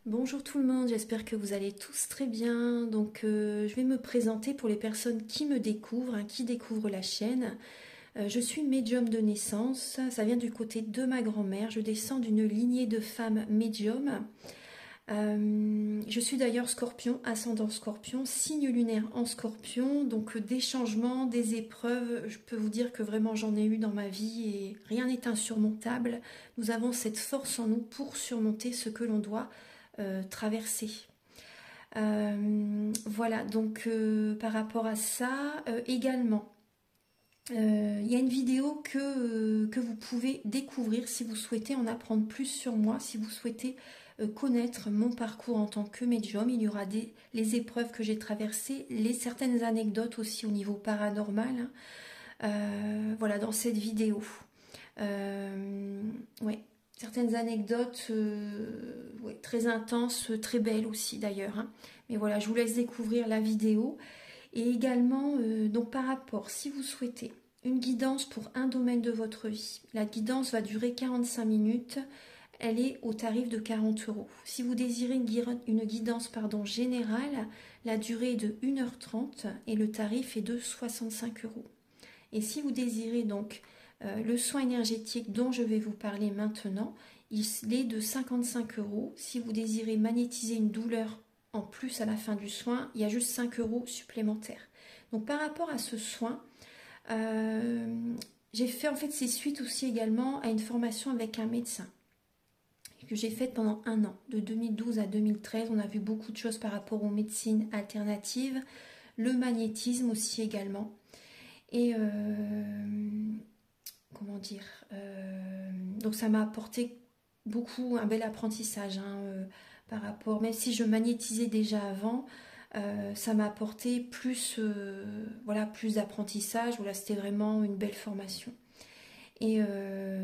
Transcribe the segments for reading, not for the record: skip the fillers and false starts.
Bonjour tout le monde, j'espère que vous allez tous très bien. Donc je vais me présenter pour les personnes qui me découvrent, qui découvrent la chaîne. Je suis médium de naissance, ça vient du côté de ma grand-mère. Je descends d'une lignée de femmes médiums. Je suis d'ailleurs scorpion, ascendant scorpion, signe lunaire en scorpion. Donc des changements, des épreuves, je peux vous dire que vraiment j'en ai eu dans ma vie et rien n'est insurmontable. Nous avons cette force en nous pour surmonter ce que l'on doit traverser. Voilà, donc par rapport à ça, également, il y a une vidéo que vous pouvez découvrir si vous souhaitez en apprendre plus sur moi, si vous souhaitez connaître mon parcours en tant que médium. Il y aura les épreuves que j'ai traversées, certaines anecdotes aussi au niveau paranormal, voilà, dans cette vidéo. Ouais. Certaines anecdotes ouais, très intenses, très belles aussi d'ailleurs. Mais voilà, je vous laisse découvrir la vidéo. Et également, donc par rapport, si vous souhaitez une guidance pour un domaine de votre vie, la guidance va durer 45 minutes. Elle est au tarif de 40 €. Si vous désirez une guidance générale, la durée est de 1h30 et le tarif est de 65 €. Et si vous désirez donc le soin énergétique dont je vais vous parler maintenant, il est de 55 €. Si vous désirez magnétiser une douleur en plus à la fin du soin, il y a juste 5 € supplémentaires. Donc par rapport à ce soin, j'ai fait en fait ces suites aussi également à une formation avec un médecin que j'ai faite pendant 1 an, de 2012 à 2013. On a vu beaucoup de choses par rapport aux médecines alternatives, le magnétisme aussi également. Et comment dire, donc ça m'a apporté beaucoup, un bel apprentissage par rapport, même si je magnétisais déjà avant, ça m'a apporté plus, voilà, plus d'apprentissage. Voilà, c'était vraiment une belle formation. Et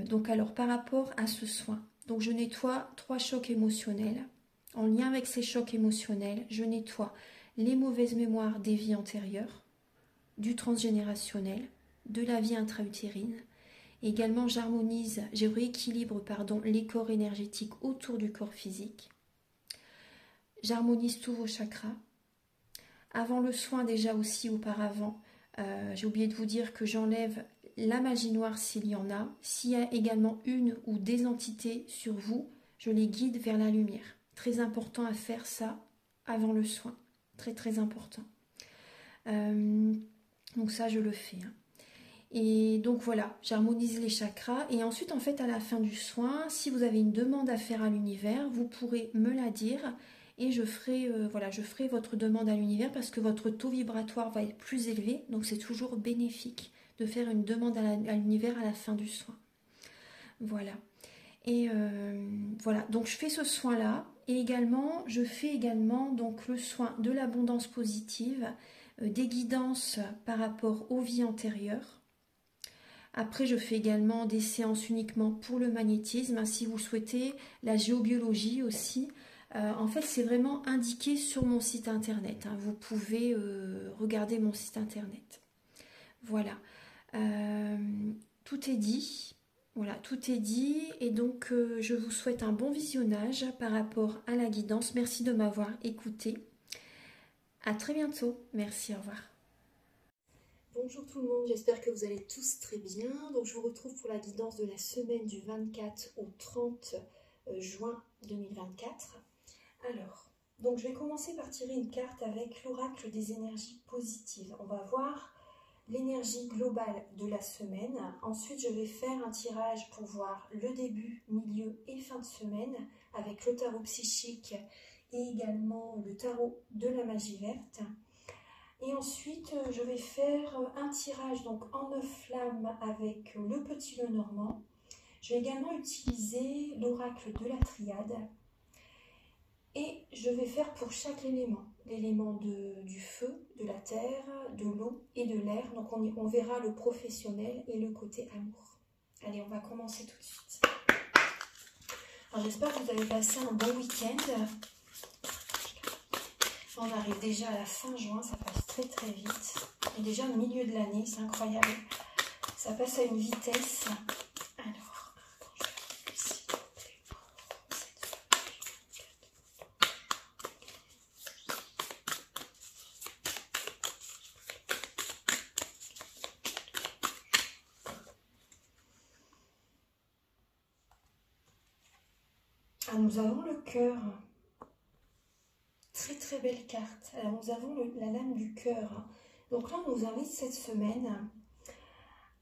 donc alors par rapport à ce soin, donc je nettoie 3 chocs émotionnels. En lien avec ces chocs émotionnels, je nettoie les mauvaises mémoires des vies antérieures, du transgénérationnel, de la vie intra-utérine. Également, je rééquilibre les corps énergétiques autour du corps physique. J'harmonise tous vos chakras. Avant le soin, déjà aussi auparavant, j'ai oublié de vous dire que j'enlève la magie noire s'il y en a. S'il y a également une ou des entités sur vous, je les guide vers la lumière. Très important à faire ça avant le soin. Très très important. Donc ça, je le fais. Et donc voilà, j'harmonise les chakras. Et ensuite, en fait, à la fin du soin, si vous avez une demande à faire à l'univers, vous pourrez me la dire. Et je ferai votre demande à l'univers parce que votre taux vibratoire va être plus élevé. Donc c'est toujours bénéfique de faire une demande à l'univers à la fin du soin. Voilà. Et voilà, donc je fais ce soin-là. Et également, je fais également donc le soin de l'abondance positive, des guidances par rapport aux vies antérieures. Après, je fais également des séances uniquement pour le magnétisme. Si vous souhaitez, la géobiologie aussi. En fait, c'est vraiment indiqué sur mon site internet. Vous pouvez regarder mon site internet. Voilà. Tout est dit. Voilà, tout est dit. Et donc, je vous souhaite un bon visionnage par rapport à la guidance. Merci de m'avoir écouté. À très bientôt. Merci, au revoir. Bonjour tout le monde, j'espère que vous allez tous très bien. Donc je vous retrouve pour la guidance de la semaine du 24 au 30 juin 2024. Alors, donc je vais commencer par tirer une carte avec l'oracle des énergies positives. On va voir l'énergie globale de la semaine. Ensuite, je vais faire un tirage pour voir le début, milieu et fin de semaine avec le tarot psychique et également le tarot de la magie verte. Et ensuite, je vais faire un tirage donc en 9 flammes avec le petit Lenormand. Je vais également utiliser l'oracle de la triade. Et je vais faire pour chaque élément. L'élément du feu, de la terre, de l'eau et de l'air. Donc on verra le professionnel et le côté amour. Allez, on va commencer tout de suite. Alors j'espère que vous avez passé un bon week-end. On arrive déjà à la fin juin, ça passe très très vite. Et déjà au milieu de l'année, c'est incroyable. Ça passe à une vitesse. Alors, Ah, nous avons le cœur. Très très belle carte. Alors nous avons la lame du cœur. Donc là, on nous invite cette semaine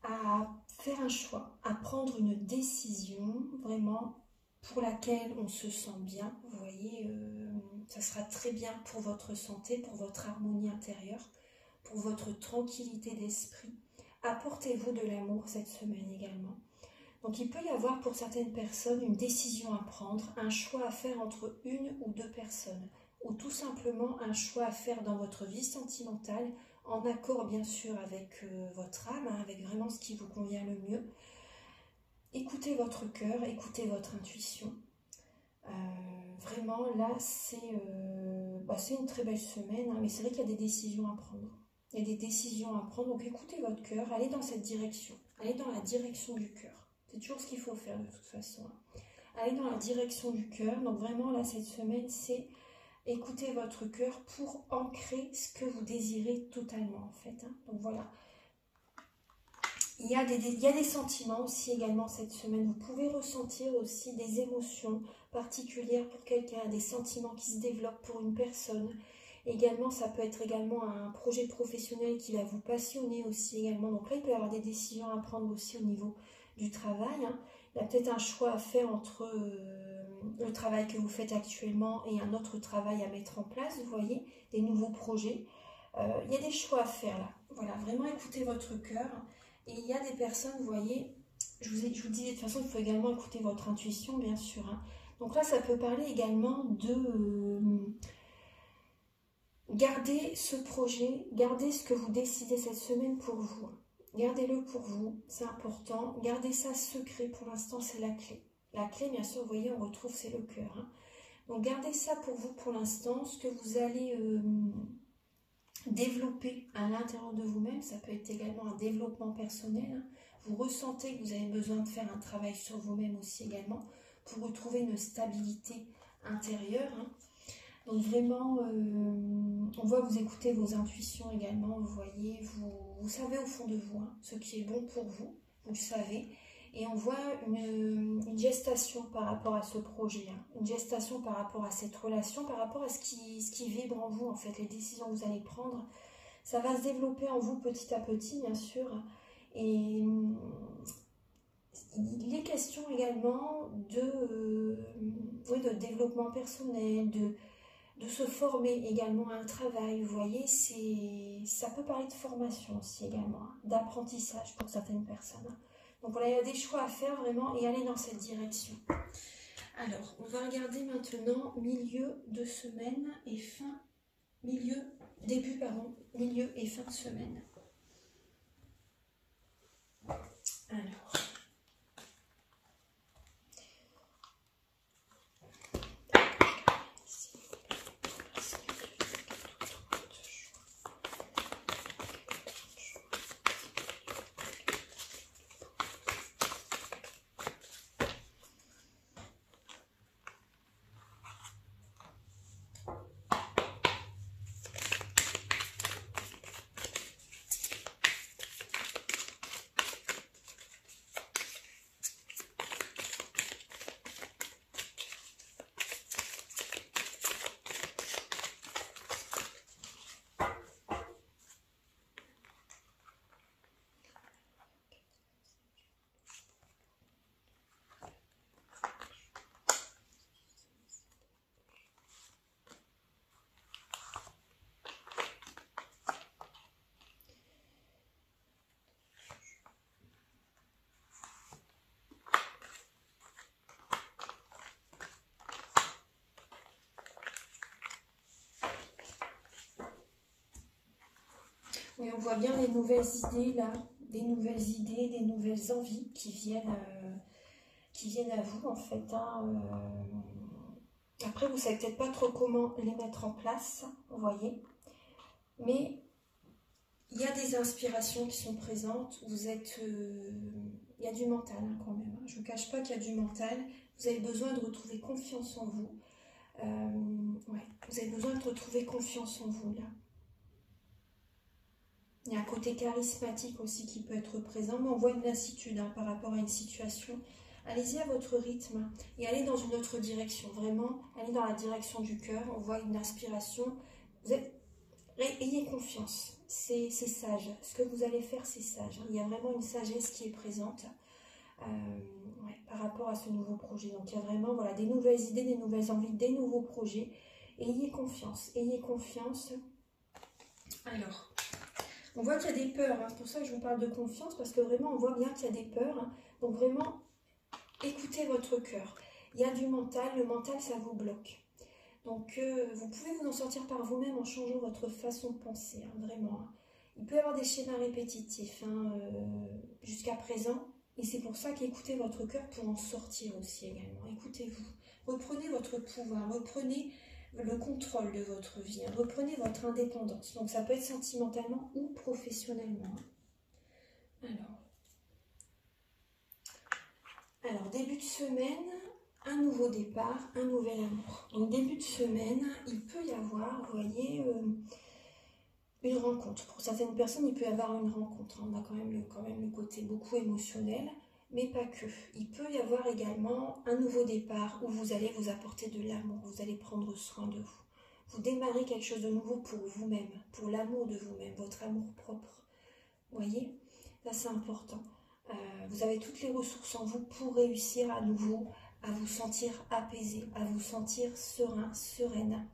à faire un choix, à prendre une décision vraiment pour laquelle on se sent bien. Vous voyez, ça sera très bien pour votre santé, pour votre harmonie intérieure, pour votre tranquillité d'esprit. Apportez-vous de l'amour cette semaine également. Donc il peut y avoir pour certaines personnes une décision à prendre, un choix à faire entre une ou deux personnes, ou tout simplement un choix à faire dans votre vie sentimentale, en accord bien sûr avec votre âme, avec vraiment ce qui vous convient le mieux. Écoutez votre cœur, écoutez votre intuition. Vraiment là c'est une très belle semaine, mais c'est vrai qu'il y a des décisions à prendre. Il y a des décisions à prendre, donc écoutez votre cœur, allez dans cette direction, allez dans la direction du cœur. C'est toujours ce qu'il faut faire de toute façon. Allez dans la direction du cœur. Donc vraiment là cette semaine c'est écouter votre cœur pour ancrer ce que vous désirez totalement en fait. Donc voilà. Il y a des sentiments aussi également cette semaine. Vous pouvez ressentir aussi des émotions particulières pour quelqu'un, des sentiments qui se développent pour une personne. Également, ça peut être également un projet professionnel qui va vous passionner aussi également. Donc là, il peut y avoir des décisions à prendre aussi au niveau du travail. Il y a peut-être un choix à faire entre le travail que vous faites actuellement et un autre travail à mettre en place, vous voyez, des nouveaux projets. Il y a des choix à faire là. Voilà, vraiment écoutez votre cœur. Et il y a des personnes, vous voyez, je vous disais de toute façon, il faut également écouter votre intuition, bien sûr. Donc là, ça peut parler également de garder ce projet, gardez ce que vous décidez cette semaine pour vous. Gardez-le pour vous, c'est important. Gardez ça secret, pour l'instant, c'est la clé. La clé, bien sûr, vous voyez, on retrouve, c'est le cœur. Donc gardez ça pour vous pour l'instant, ce que vous allez développer à l'intérieur de vous-même. Ça peut être également un développement personnel. Vous ressentez que vous avez besoin de faire un travail sur vous-même aussi également pour retrouver une stabilité intérieure. Donc vraiment, on voit vous écouter vos intuitions également, vous voyez, vous savez au fond de vous ce qui est bon pour vous, vous le savez. Et on voit une gestation par rapport à ce projet, une gestation par rapport à cette relation, par rapport à ce qui vibre en vous, en fait, les décisions que vous allez prendre. Ça va se développer en vous petit à petit, bien sûr. Et il est question également de développement personnel, de se former également à un travail, vous voyez, ça peut parler de formation aussi également, d'apprentissage pour certaines personnes. Donc voilà, il y a des choix à faire vraiment et aller dans cette direction. Alors, on va regarder maintenant milieu de semaine et milieu et fin de semaine. Alors... Oui, on voit bien les nouvelles idées là, des nouvelles idées, des nouvelles envies qui viennent à vous en fait. Après, vous ne savez peut-être pas trop comment les mettre en place, vous voyez. Mais il y a des inspirations qui sont présentes. Vous êtes, il y a du mental quand même. Je ne vous cache pas qu'il y a du mental. Vous avez besoin de retrouver confiance en vous. Vous avez besoin de retrouver confiance en vous là. Il y a un côté charismatique aussi qui peut être présent, mais on voit une lassitude par rapport à une situation. allez-y à votre rythme et allez dans une autre direction. Vraiment, allez dans la direction du cœur. On voit une inspiration. Ayez confiance. C'est sage. Ce que vous allez faire, c'est sage. Il y a vraiment une sagesse qui est présente ouais, par rapport à ce nouveau projet. Donc, il y a vraiment voilà, des nouvelles idées, des nouvelles envies, des nouveaux projets. Ayez confiance. Ayez confiance. Alors... On voit qu'il y a des peurs, hein. C'est pour ça que je vous parle de confiance, parce que vraiment on voit bien qu'il y a des peurs. Hein. Donc vraiment, écoutez votre cœur. Il y a du mental, le mental ça vous bloque. Donc vous pouvez vous en sortir par vous-même en changeant votre façon de penser, hein, vraiment. Hein. Il peut y avoir des schémas répétitifs hein, jusqu'à présent, et c'est pour ça qu'écoutez votre cœur pour en sortir aussi également. Écoutez-vous, reprenez votre pouvoir, reprenez le contrôle de votre vie, hein. Reprenez votre indépendance. Donc ça peut être sentimentalement ou professionnellement. Alors début de semaine, un nouveau départ, un nouvel amour. Donc début de semaine, il peut y avoir, vous voyez, une rencontre. Pour certaines personnes, il peut y avoir une rencontre. On a quand même le côté beaucoup émotionnel. Mais pas que. Il peut y avoir également un nouveau départ où vous allez vous apporter de l'amour, vous allez prendre soin de vous. Vous démarrez quelque chose de nouveau pour vous-même, pour l'amour de vous-même, votre amour propre. Vous voyez? Là, c'est important. Vous avez toutes les ressources en vous pour réussir à nouveau à vous sentir apaisé, à vous sentir serein, sereine.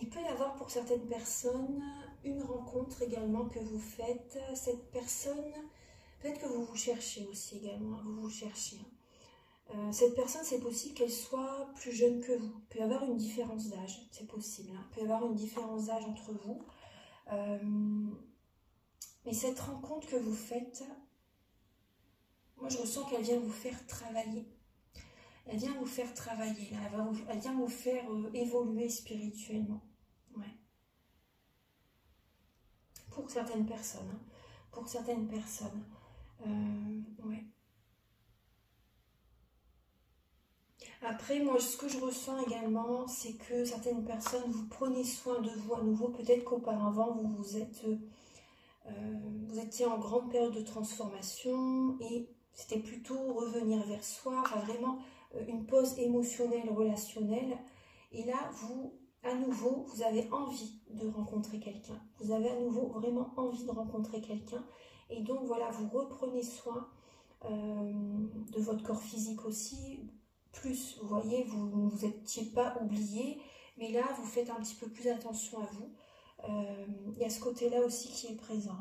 Il peut y avoir pour certaines personnes une rencontre également que vous faites. Cette personne... Peut-être que vous vous cherchez aussi également, vous vous cherchez. Cette personne, c'est possible qu'elle soit plus jeune que vous. Il peut y avoir une différence d'âge, c'est possible. Hein. Il peut y avoir une différence d'âge entre vous. Mais cette rencontre que vous faites, moi je ressens qu'elle vient vous faire travailler. Elle vient vous faire travailler, là. Elle vient vous faire évoluer spirituellement. Ouais. Pour certaines personnes. Hein. Pour certaines personnes. Ouais. Après, moi, ce que je ressens également, c'est que certaines personnes, vous prenez soin de vous à nouveau. Peut-être qu'auparavant, vous étiez en grande période de transformation et c'était plutôt revenir vers soi, enfin vraiment une pause émotionnelle, relationnelle. Et là, à nouveau, vous avez envie de rencontrer quelqu'un. Vous avez à nouveau vraiment envie de rencontrer quelqu'un. Et donc, voilà, vous reprenez soin de votre corps physique aussi. Plus, vous voyez, vous ne vous étiez pas oublié, mais là, vous faites un petit peu plus attention à vous. Il y a ce côté-là aussi qui est présent.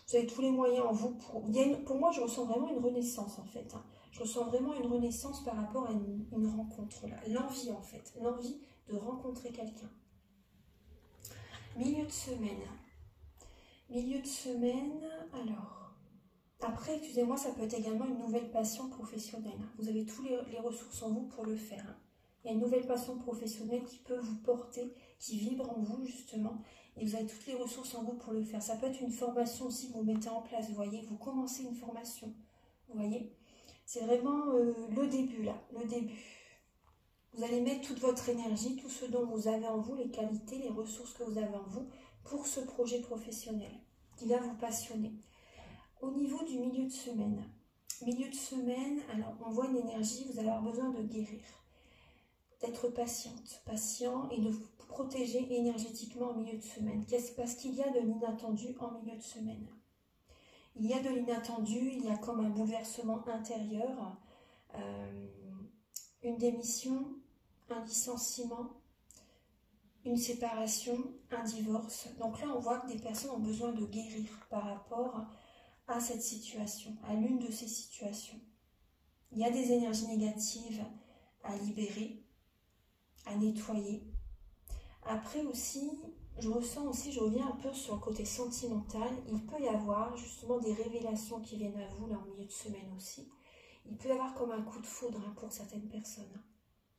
Vous avez tous les moyens en vous. Pour moi, je ressens vraiment une renaissance, en fait. Hein. Je ressens vraiment une renaissance par rapport à une rencontre. L'envie, en fait. L'envie de rencontrer quelqu'un. Milieu de semaine. Milieu de semaine, alors... Après, excusez-moi, ça peut être également une nouvelle passion professionnelle. Vous avez tous les ressources en vous pour le faire. Il y a une nouvelle passion professionnelle qui peut vous porter, qui vibre en vous justement. Et vous avez toutes les ressources en vous pour le faire. Ça peut être une formation aussi que vous mettez en place. Vous voyez, vous commencez une formation. Vous voyez, c'est vraiment le début là, le début. Vous allez mettre toute votre énergie, tout ce dont vous avez en vous, les qualités, les ressources que vous avez en vous pour ce projet professionnel qui va vous passionner. Au niveau du milieu de semaine, alors on voit une énergie, vous allez avoir besoin de guérir, d'être patient et de vous protéger énergétiquement au milieu de semaine. Parce qu'il y a de l'inattendu en milieu de semaine. Il y a de l'inattendu, il y a comme un bouleversement intérieur, une démission, un licenciement, une séparation, un divorce. Donc là, on voit que des personnes ont besoin de guérir par rapport à cette situation, à l'une de ces situations. Il y a des énergies négatives à libérer, à nettoyer. Après aussi, je reviens un peu sur le côté sentimental, il peut y avoir justement des révélations qui viennent à vous là en milieu de semaine aussi. Il peut y avoir comme un coup de foudre hein, pour certaines personnes.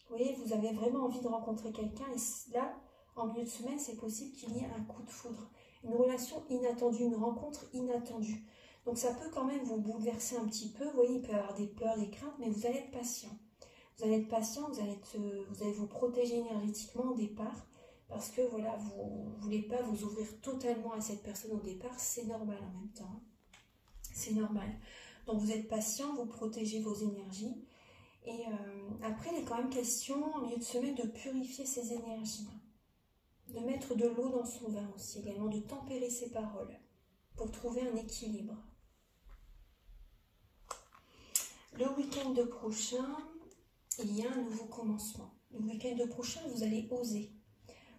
Vous voyez, vous avez vraiment envie de rencontrer quelqu'un et là, en milieu de semaine, c'est possible qu'il y ait un coup de foudre. Une relation inattendue, une rencontre inattendue. Donc ça peut quand même vous bouleverser un petit peu. Vous voyez, il peut y avoir des peurs, des craintes, mais vous allez être patient. Vous allez être patient, vous allez vous protéger énergétiquement au départ. Parce que voilà, vous ne voulez pas vous ouvrir totalement à cette personne au départ. C'est normal en même temps. C'est normal. Donc vous êtes patient, vous protégez vos énergies. Et après, il est quand même question, en milieu de semaine, de purifier ses énergies. De mettre de l'eau dans son vin aussi, également de tempérer ses paroles pour trouver un équilibre. Le week-end prochain, il y a un nouveau commencement. Le week-end prochain, vous allez oser.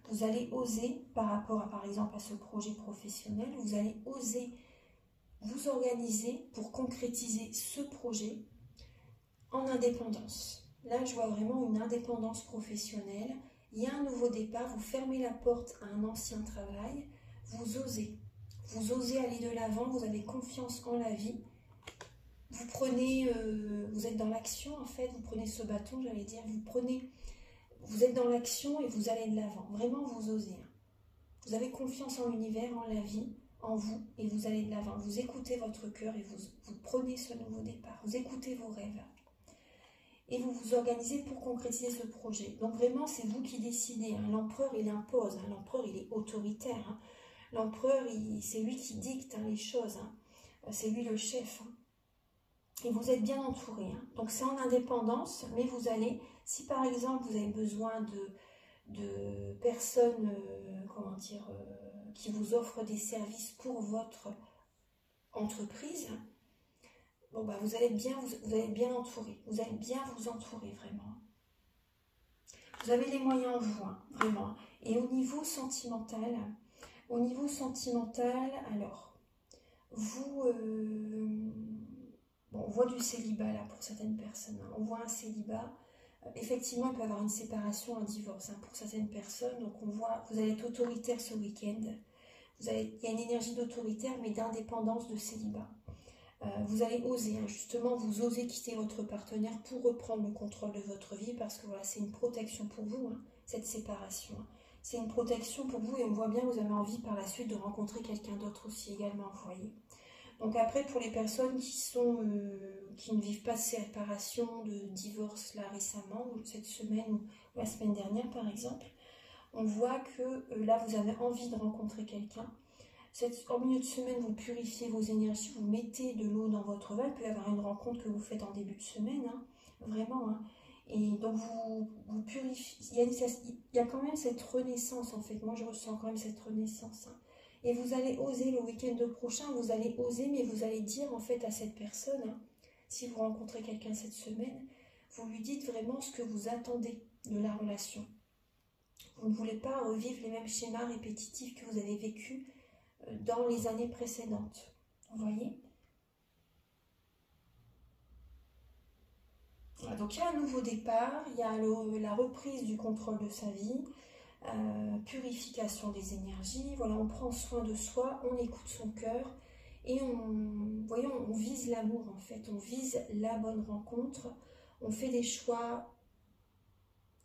Vous allez oser par rapport à, par exemple, à ce projet professionnel, vous allez oser vous organiser pour concrétiser ce projet en indépendance. Là, je vois vraiment une indépendance professionnelle. Il y a un nouveau départ, vous fermez la porte à un ancien travail, vous osez. Vous osez aller de l'avant, vous avez confiance en la vie. Vous prenez, vous êtes dans l'action en fait, vous prenez ce bâton, j'allais dire, vous êtes dans l'action et vous allez de l'avant. Vraiment, vous osez. Vous avez confiance en l'univers, en la vie, en vous, et vous allez de l'avant. Vous écoutez votre cœur et vous prenez ce nouveau départ. Vous écoutez vos rêves. Et vous vous organisez pour concrétiser ce projet. Donc vraiment, c'est vous qui décidez. L'empereur, il impose. L'empereur, il est autoritaire. L'empereur, c'est lui qui dicte les choses. C'est lui le chef. Et vous êtes bien entouré. Donc c'est en indépendance, mais vous allez, si par exemple vous avez besoin de personnes, qui vous offrent des services pour votre entreprise, bon, bah, vous allez bien entourer. Vous allez bien vous entourer, vraiment. Vous avez les moyens en vous, vraiment. Et au niveau sentimental, alors, vous, bon, on voit du célibat là pour certaines personnes. On voit un célibat. Effectivement, il peut y avoir une séparation, un divorce pour certaines personnes. Donc on voit, vous allez être autoritaire ce week-end. Il y a une énergie d'autoritaire, mais d'indépendance, de célibat. Vous allez oser, justement, vous osez quitter votre partenaire pour reprendre le contrôle de votre vie, parce que voilà, c'est une protection pour vous, cette séparation. C'est une protection pour vous, et on voit bien que vous avez envie par la suite de rencontrer quelqu'un d'autre aussi également, vous voyez. Donc après, pour les personnes qui ne vivent pas de séparation, de divorce là récemment, ou cette semaine ou la semaine dernière par exemple, on voit que là vous avez envie de rencontrer quelqu'un. En milieu de semaine, vous purifiez vos énergies, vous mettez de l'eau dans votre vin. Il peut y avoir une rencontre que vous faites en début de semaine, vraiment. Et donc vous purifiez. Il y a quand même cette renaissance en fait. Moi je ressens quand même cette renaissance. Et vous allez oser le week-end prochain, vous allez oser, mais vous allez dire en fait à cette personne, si vous rencontrez quelqu'un cette semaine, vous lui dites vraiment ce que vous attendez de la relation. Vous ne voulez pas revivre les mêmes schémas répétitifs que vous avez vécus dans les années précédentes. Vous voyez ? Voilà, donc il y a un nouveau départ, il y a la reprise du contrôle de sa vie, purification des énergies, voilà, on prend soin de soi, on écoute son cœur et on vise l'amour en fait, on vise la bonne rencontre, on fait des choix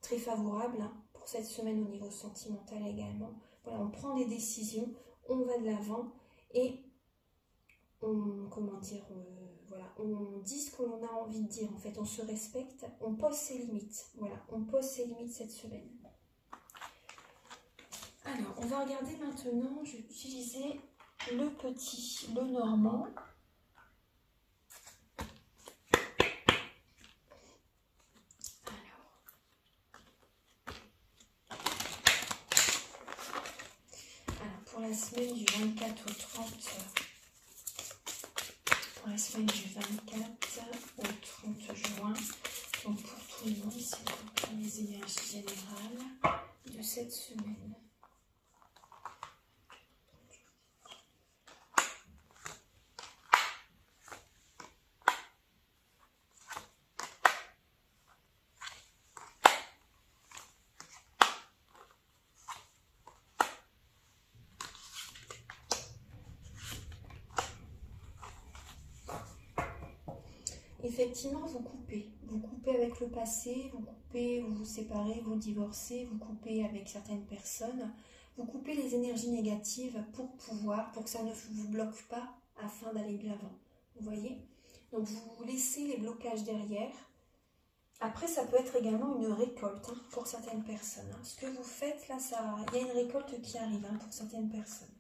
très favorables pour cette semaine au niveau sentimental également. Voilà, on prend des décisions, on va de l'avant et on dit ce que l'on a envie de dire en fait, on se respecte, on pose ses limites, voilà, on pose ses limites cette semaine. Alors, on va regarder maintenant, je vais utiliser le normand. Alors, pour la semaine du 24 au 30, pour la semaine du 24 au 30 juin, donc pour tout le monde, c'est pour les énergies générales de cette semaine. Effectivement, vous coupez avec le passé, vous vous séparez, vous divorcez, vous coupez avec certaines personnes, vous coupez les énergies négatives pour que ça ne vous bloque pas afin d'aller de l'avant, vous voyez. Donc vous laissez les blocages derrière. Après, ça peut être également une récolte pour certaines personnes. Ce que vous faites là, il y a une récolte qui arrive pour certaines personnes.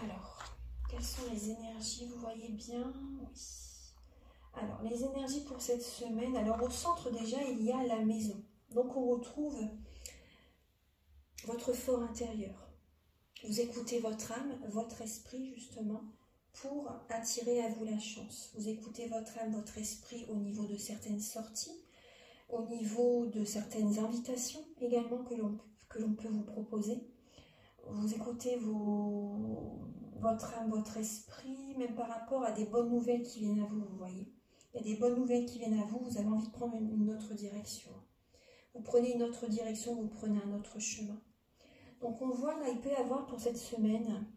Alors, quelles sont les énergies, vous voyez bien? Oui. Alors, les énergies pour cette semaine. Alors, au centre, déjà, il y a la maison. Donc, on retrouve votre fort intérieur. Vous écoutez votre âme, votre esprit, justement, pour attirer à vous la chance. Vous écoutez votre âme, votre esprit au niveau de certaines sorties, au niveau de certaines invitations également que l'on peut vous proposer. Vous écoutez votre âme, votre esprit, même par rapport à des bonnes nouvelles qui viennent à vous, vous voyez. Il y a des bonnes nouvelles qui viennent à vous, vous avez envie de prendre une autre direction. Vous prenez une autre direction, vous prenez un autre chemin. Donc on voit là, il peut y avoir pour cette semaine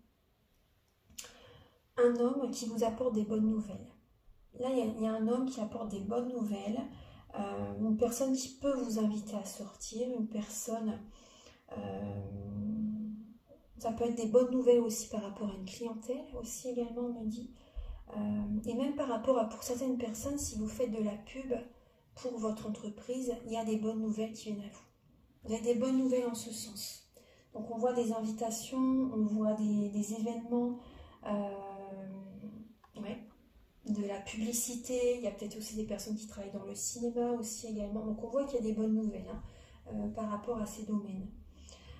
un homme qui vous apporte des bonnes nouvelles. Là, il y a un homme qui apporte des bonnes nouvelles, une personne qui peut vous inviter à sortir, une personne... ça peut être des bonnes nouvelles aussi par rapport à une clientèle, aussi également on me dit. Et même par rapport à, pour certaines personnes, si vous faites de la pub pour votre entreprise, il y a des bonnes nouvelles qui viennent à vous. Vous avez des bonnes nouvelles en ce sens. Donc on voit des invitations, on voit des événements, de la publicité, il y a peut-être aussi des personnes qui travaillent dans le cinéma aussi également. Donc on voit qu'il y a des bonnes nouvelles par rapport à ces domaines.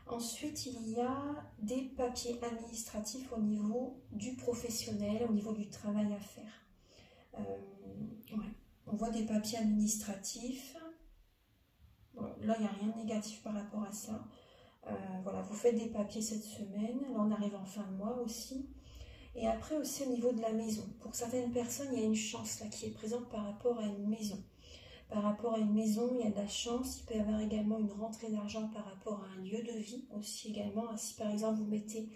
Ensuite, il y a des papiers administratifs au niveau du professionnel, au niveau du travail à faire. On voit des papiers administratifs. Bon, là, il n'y a rien de négatif par rapport à ça. Voilà, vous faites des papiers cette semaine. Là, on arrive en fin de mois aussi. Et après aussi au niveau de la maison. Pour certaines personnes, il y a une chance là qui est présente par rapport à une maison. Par rapport à une maison, il y a de la chance. Il peut y avoir également une rentrée d'argent par rapport à un lieu de vie aussi également. Si par exemple vous mettez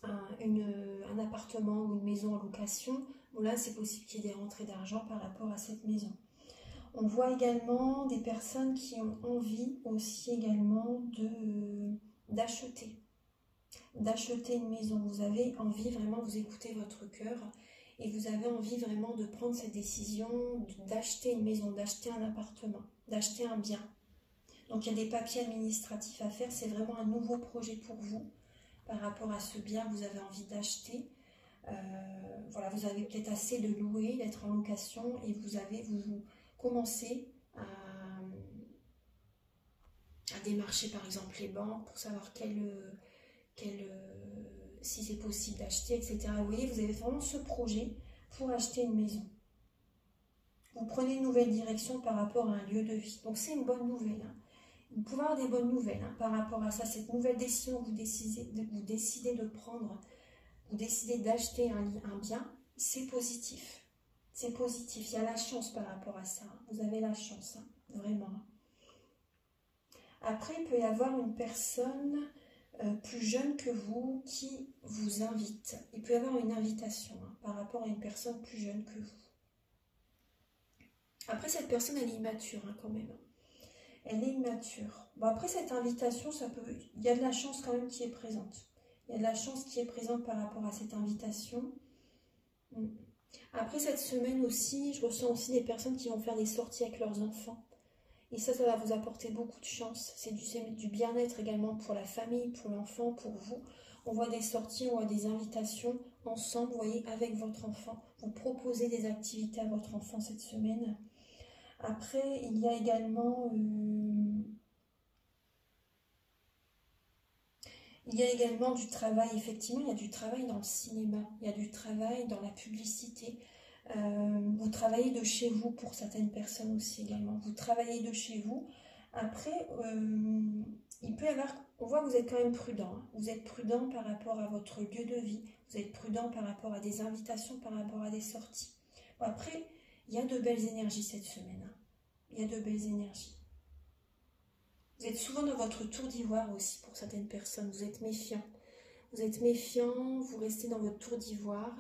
un appartement ou une maison en location, bon là c'est possible qu'il y ait des rentrées d'argent par rapport à cette maison. On voit également des personnes qui ont envie aussi également d'acheter une maison. Vous avez envie vraiment, vous écoutez votre cœur et vous avez envie vraiment de prendre cette décision d'acheter une maison, d'acheter un appartement, d'acheter un bien. Donc il y a des papiers administratifs à faire, c'est vraiment un nouveau projet pour vous par rapport à ce bien que vous avez envie d'acheter. Voilà, vous avez peut-être assez de louer, d'être en location et vous commencez à démarcher par exemple les banques pour savoir si c'est possible d'acheter, etc. Vous voyez, vous avez vraiment ce projet pour acheter une maison. Vous prenez une nouvelle direction par rapport à un lieu de vie. Donc c'est une bonne nouvelle. Vous pouvez avoir des bonnes nouvelles par rapport à ça. Cette nouvelle décision que vous décidez de prendre, vous décidez d'acheter un bien, c'est positif. C'est positif. Il y a la chance par rapport à ça. Vous avez la chance, vraiment. Après, il peut y avoir une personne plus jeune que vous qui vous invite. Il peut y avoir une invitation par rapport à une personne plus jeune que vous. Après, cette personne, elle est immature quand même. Elle est immature. Bon, après, cette invitation, il y a de la chance quand même qui est présente. Il y a de la chance qui est présente par rapport à cette invitation. Après, cette semaine aussi, je ressens aussi des personnes qui vont faire des sorties avec leurs enfants. Et ça va vous apporter beaucoup de chance. C'est du bien-être également pour la famille, pour l'enfant, pour vous. On voit des sorties, on voit des invitations ensemble, vous voyez, avec votre enfant. Vous proposez des activités à votre enfant cette semaine. Après, il y a également... il y a également du travail, effectivement, il y a du travail dans le cinéma, il y a du travail dans la publicité. Vous travaillez de chez vous pour certaines personnes aussi également. Vous travaillez de chez vous. Après, il peut y avoir... On voit que vous êtes quand même prudent. Vous êtes prudent par rapport à votre lieu de vie. Vous êtes prudent par rapport à des invitations, par rapport à des sorties. Bon, après, il y a de belles énergies cette semaine. Il y a de belles énergies. Vous êtes souvent dans votre tour d'ivoire aussi pour certaines personnes. Vous êtes méfiant. Vous êtes méfiant, vous restez dans votre tour d'ivoire.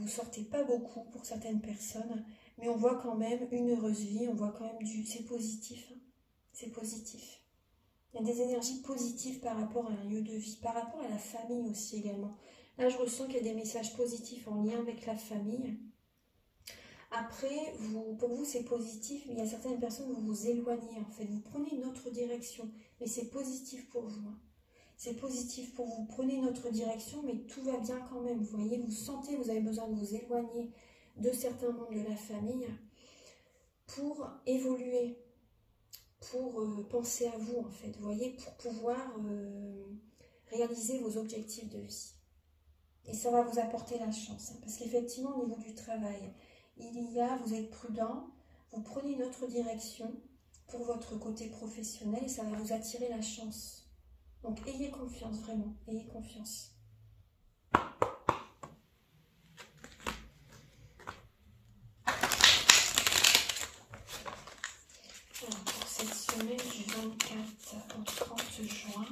Vous sortez pas beaucoup pour certaines personnes, mais on voit quand même une heureuse vie, on voit quand même c'est positif. C'est positif. Il y a des énergies positives par rapport à un lieu de vie, par rapport à la famille aussi également. Là, je ressens qu'il y a des messages positifs en lien avec la famille. Après, pour vous, c'est positif, mais il y a certaines personnes où vous vous éloignez, en fait. Vous prenez une autre direction, mais c'est positif pour vous. c'est positif pour vous. Prenez une autre direction, mais tout va bien quand même. Vous voyez, vous sentez, vous avez besoin de vous éloigner de certains membres de la famille pour évoluer, pour penser à vous en fait, vous voyez, pour pouvoir réaliser vos objectifs de vie. Et ça va vous apporter la chance, hein, parce qu'effectivement au niveau du travail, vous êtes prudent, vous prenez une autre direction pour votre côté professionnel et ça va vous attirer la chance. Donc ayez confiance, vraiment, ayez confiance. Alors, pour cette semaine du 24 au 30 juin,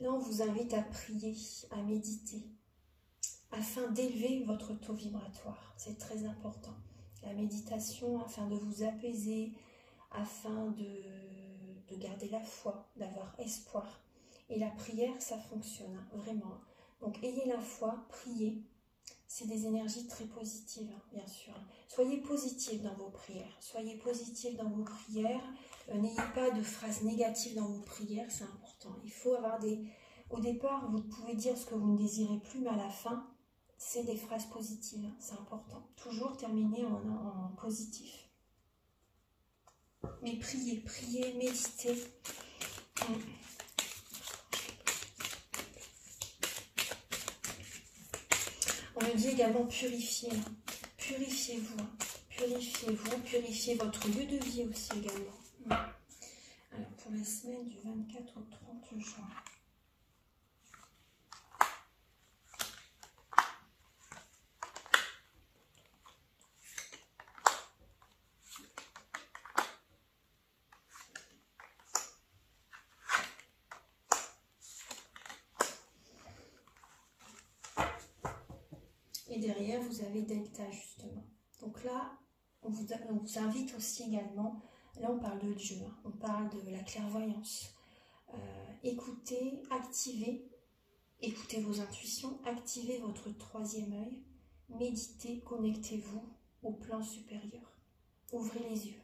là on vous invite à prier, à méditer, afin d'élever votre taux vibratoire. C'est très important. La méditation, afin de vous apaiser, afin de garder la foi, d'avoir espoir. Et la prière, ça fonctionne, hein, vraiment. Donc ayez la foi, priez. C'est des énergies très positives, hein, bien sûr. Soyez positifs dans vos prières. Soyez positifs dans vos prières. N'ayez pas de phrases négatives dans vos prières, c'est important. Il faut avoir des... Au départ, vous pouvez dire ce que vous ne désirez plus, mais à la fin, c'est des phrases positives, hein, c'est important. Toujours terminer en positif. Mais priez, priez, méditez. On me dit également purifier. Purifiez-vous. Purifiez-vous. Purifiez votre lieu de vie aussi également. Alors pour la semaine du 24 au 30 juin. Et derrière, vous avez Delta, justement. Donc là, on vous invite aussi également, là on parle de Dieu, hein, on parle de la clairvoyance. Écoutez, écoutez vos intuitions, activez votre troisième œil, méditez, connectez-vous au plan supérieur. Ouvrez les yeux.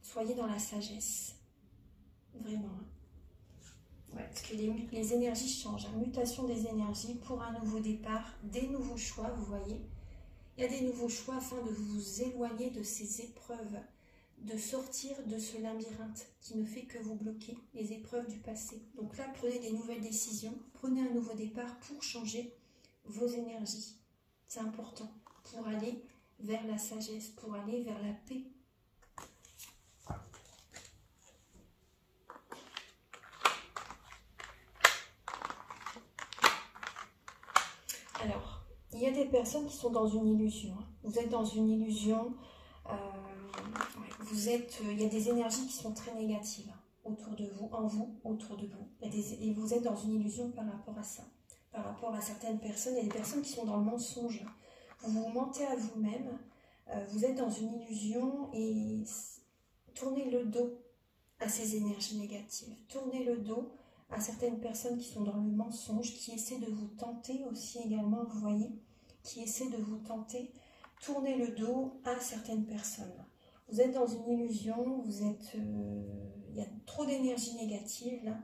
Soyez dans la sagesse. Vraiment. Hein. Ouais, parce que les énergies changent, hein. Mutation des énergies pour un nouveau départ, des nouveaux choix, vous voyez. Il y a des nouveaux choix afin de vous éloigner de ces épreuves, de sortir de ce labyrinthe qui ne fait que vous bloquer, les épreuves du passé. Donc là, prenez des nouvelles décisions, prenez un nouveau départ pour changer vos énergies. C'est important pour aller vers la sagesse, pour aller vers la paix. Alors, il y a des personnes qui sont dans une illusion. Vous êtes dans une illusion, il y a des énergies qui sont très négatives autour de vous, en vous, autour de vous. Et vous êtes dans une illusion par rapport à ça, par rapport à certaines personnes. Il y a des personnes qui sont dans le mensonge. Vous vous mentez à vous-même, vous êtes dans une illusion et tournez le dos à ces énergies négatives. Tournez le dos à certaines personnes qui sont dans le mensonge, qui essaient de vous tenter aussi également, vous voyez, qui essaient de vous tenter. Tournez le dos à certaines personnes. Vous êtes dans une illusion, il y a trop d'énergie négative là,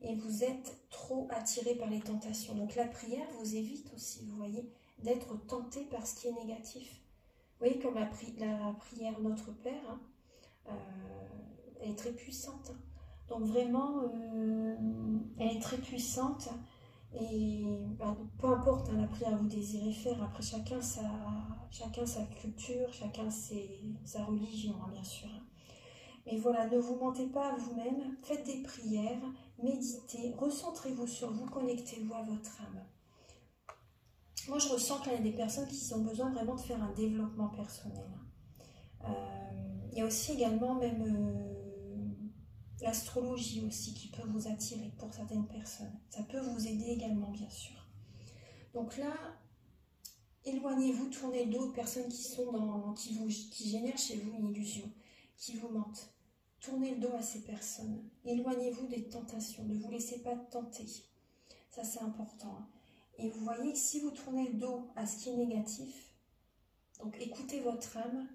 et vous êtes trop attiré par les tentations. Donc la prière vous évite aussi, vous voyez, d'être tenté par ce qui est négatif. Vous voyez comme la prière Notre Père, hein, elle est très puissante. Hein. Donc vraiment, elle est très puissante. Et peu importe hein, la prière que vous désirez faire, après chacun sa culture, chacun sa religion, hein, bien sûr. Mais voilà, ne vous mentez pas à vous-même, faites des prières, méditez, recentrez-vous sur vous, connectez-vous à votre âme. Moi, je ressens qu'il y a des personnes qui ont besoin vraiment de faire un développement personnel. Il y a aussi également même l'astrologie aussi qui peut vous attirer pour certaines personnes. Ça peut vous aider également, bien sûr. Donc là, éloignez-vous, tournez le dos aux personnes qui génèrent chez vous une illusion, qui vous mentent. Tournez le dos à ces personnes. Éloignez-vous des tentations, ne vous laissez pas tenter. Ça, c'est important. Et vous voyez que si vous tournez le dos à ce qui est négatif, Donc écoutez votre âme,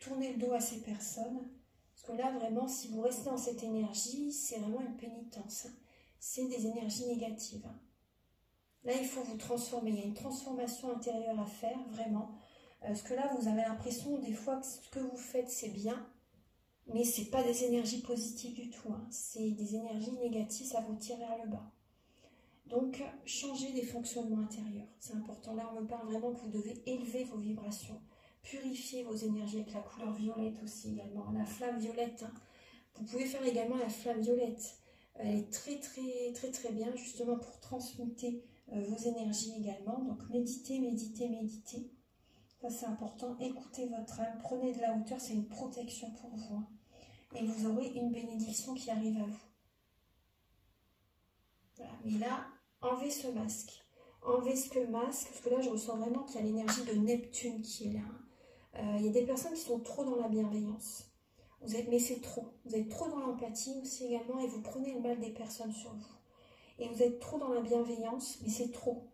tournez le dos à ces personnes, parce que là vraiment si vous restez dans cette énergie, c'est vraiment une pénitence, hein. C'est des énergies négatives, hein. Là il faut vous transformer, il y a une transformation intérieure à faire, vraiment. Parce que là vous avez l'impression des fois que ce que vous faites c'est bien, mais ce n'est pas des énergies positives du tout, hein. C'est des énergies négatives, ça vous tire vers le bas. Donc, changez des fonctionnements intérieurs. C'est important. Là, on me parle vraiment que vous devez élever vos vibrations, purifier vos énergies avec la couleur violette aussi également. La flamme violette, hein. Vous pouvez faire également la flamme violette. Elle est très bien justement pour transmuter vos énergies également. Donc, méditez, méditez, méditez. Ça, c'est important. Écoutez votre âme. Prenez de la hauteur. C'est une protection pour vous, hein. Et vous aurez une bénédiction qui arrive à vous. Voilà. Mais là, enlevez ce masque. Enlevez ce masque, parce que là, je ressens vraiment qu'il y a l'énergie de Neptune qui est là. Il y a des personnes qui sont trop dans la bienveillance. Mais c'est trop. Vous êtes trop dans l'empathie aussi également, et vous prenez le mal des personnes sur vous. Et vous êtes trop dans la bienveillance, mais c'est trop.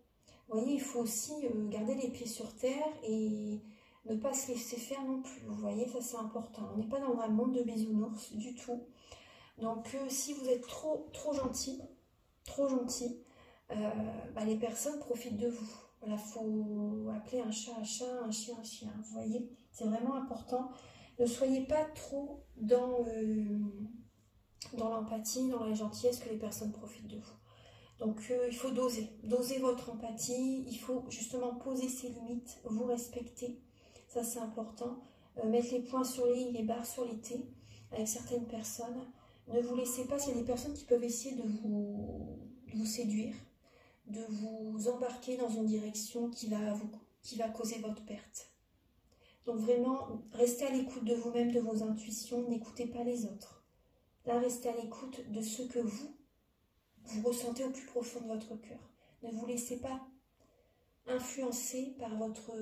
Vous voyez, il faut aussi garder les pieds sur terre et ne pas se laisser faire non plus. Vous voyez, ça c'est important. On n'est pas dans un monde de bisounours du tout. Donc, si vous êtes trop gentil, les personnes profitent de vous. Voilà, faut appeler un chat, un chien, un chien. Vous voyez, c'est vraiment important. Ne soyez pas trop dans l'empathie, dans la gentillesse, que les personnes profitent de vous. Donc, il faut doser votre empathie. Il faut justement poser ses limites, vous respecter. Ça, c'est important. Mettre les points sur les i, les barres sur les t avec certaines personnes. Ne vous laissez pas, c'est des personnes qui peuvent essayer de vous séduire, de vous embarquer dans une direction qui va causer votre perte. Donc vraiment, restez à l'écoute de vous-même, de vos intuitions, n'écoutez pas les autres. Là, restez à l'écoute de ce que vous ressentez au plus profond de votre cœur. Ne vous laissez pas influencer par votre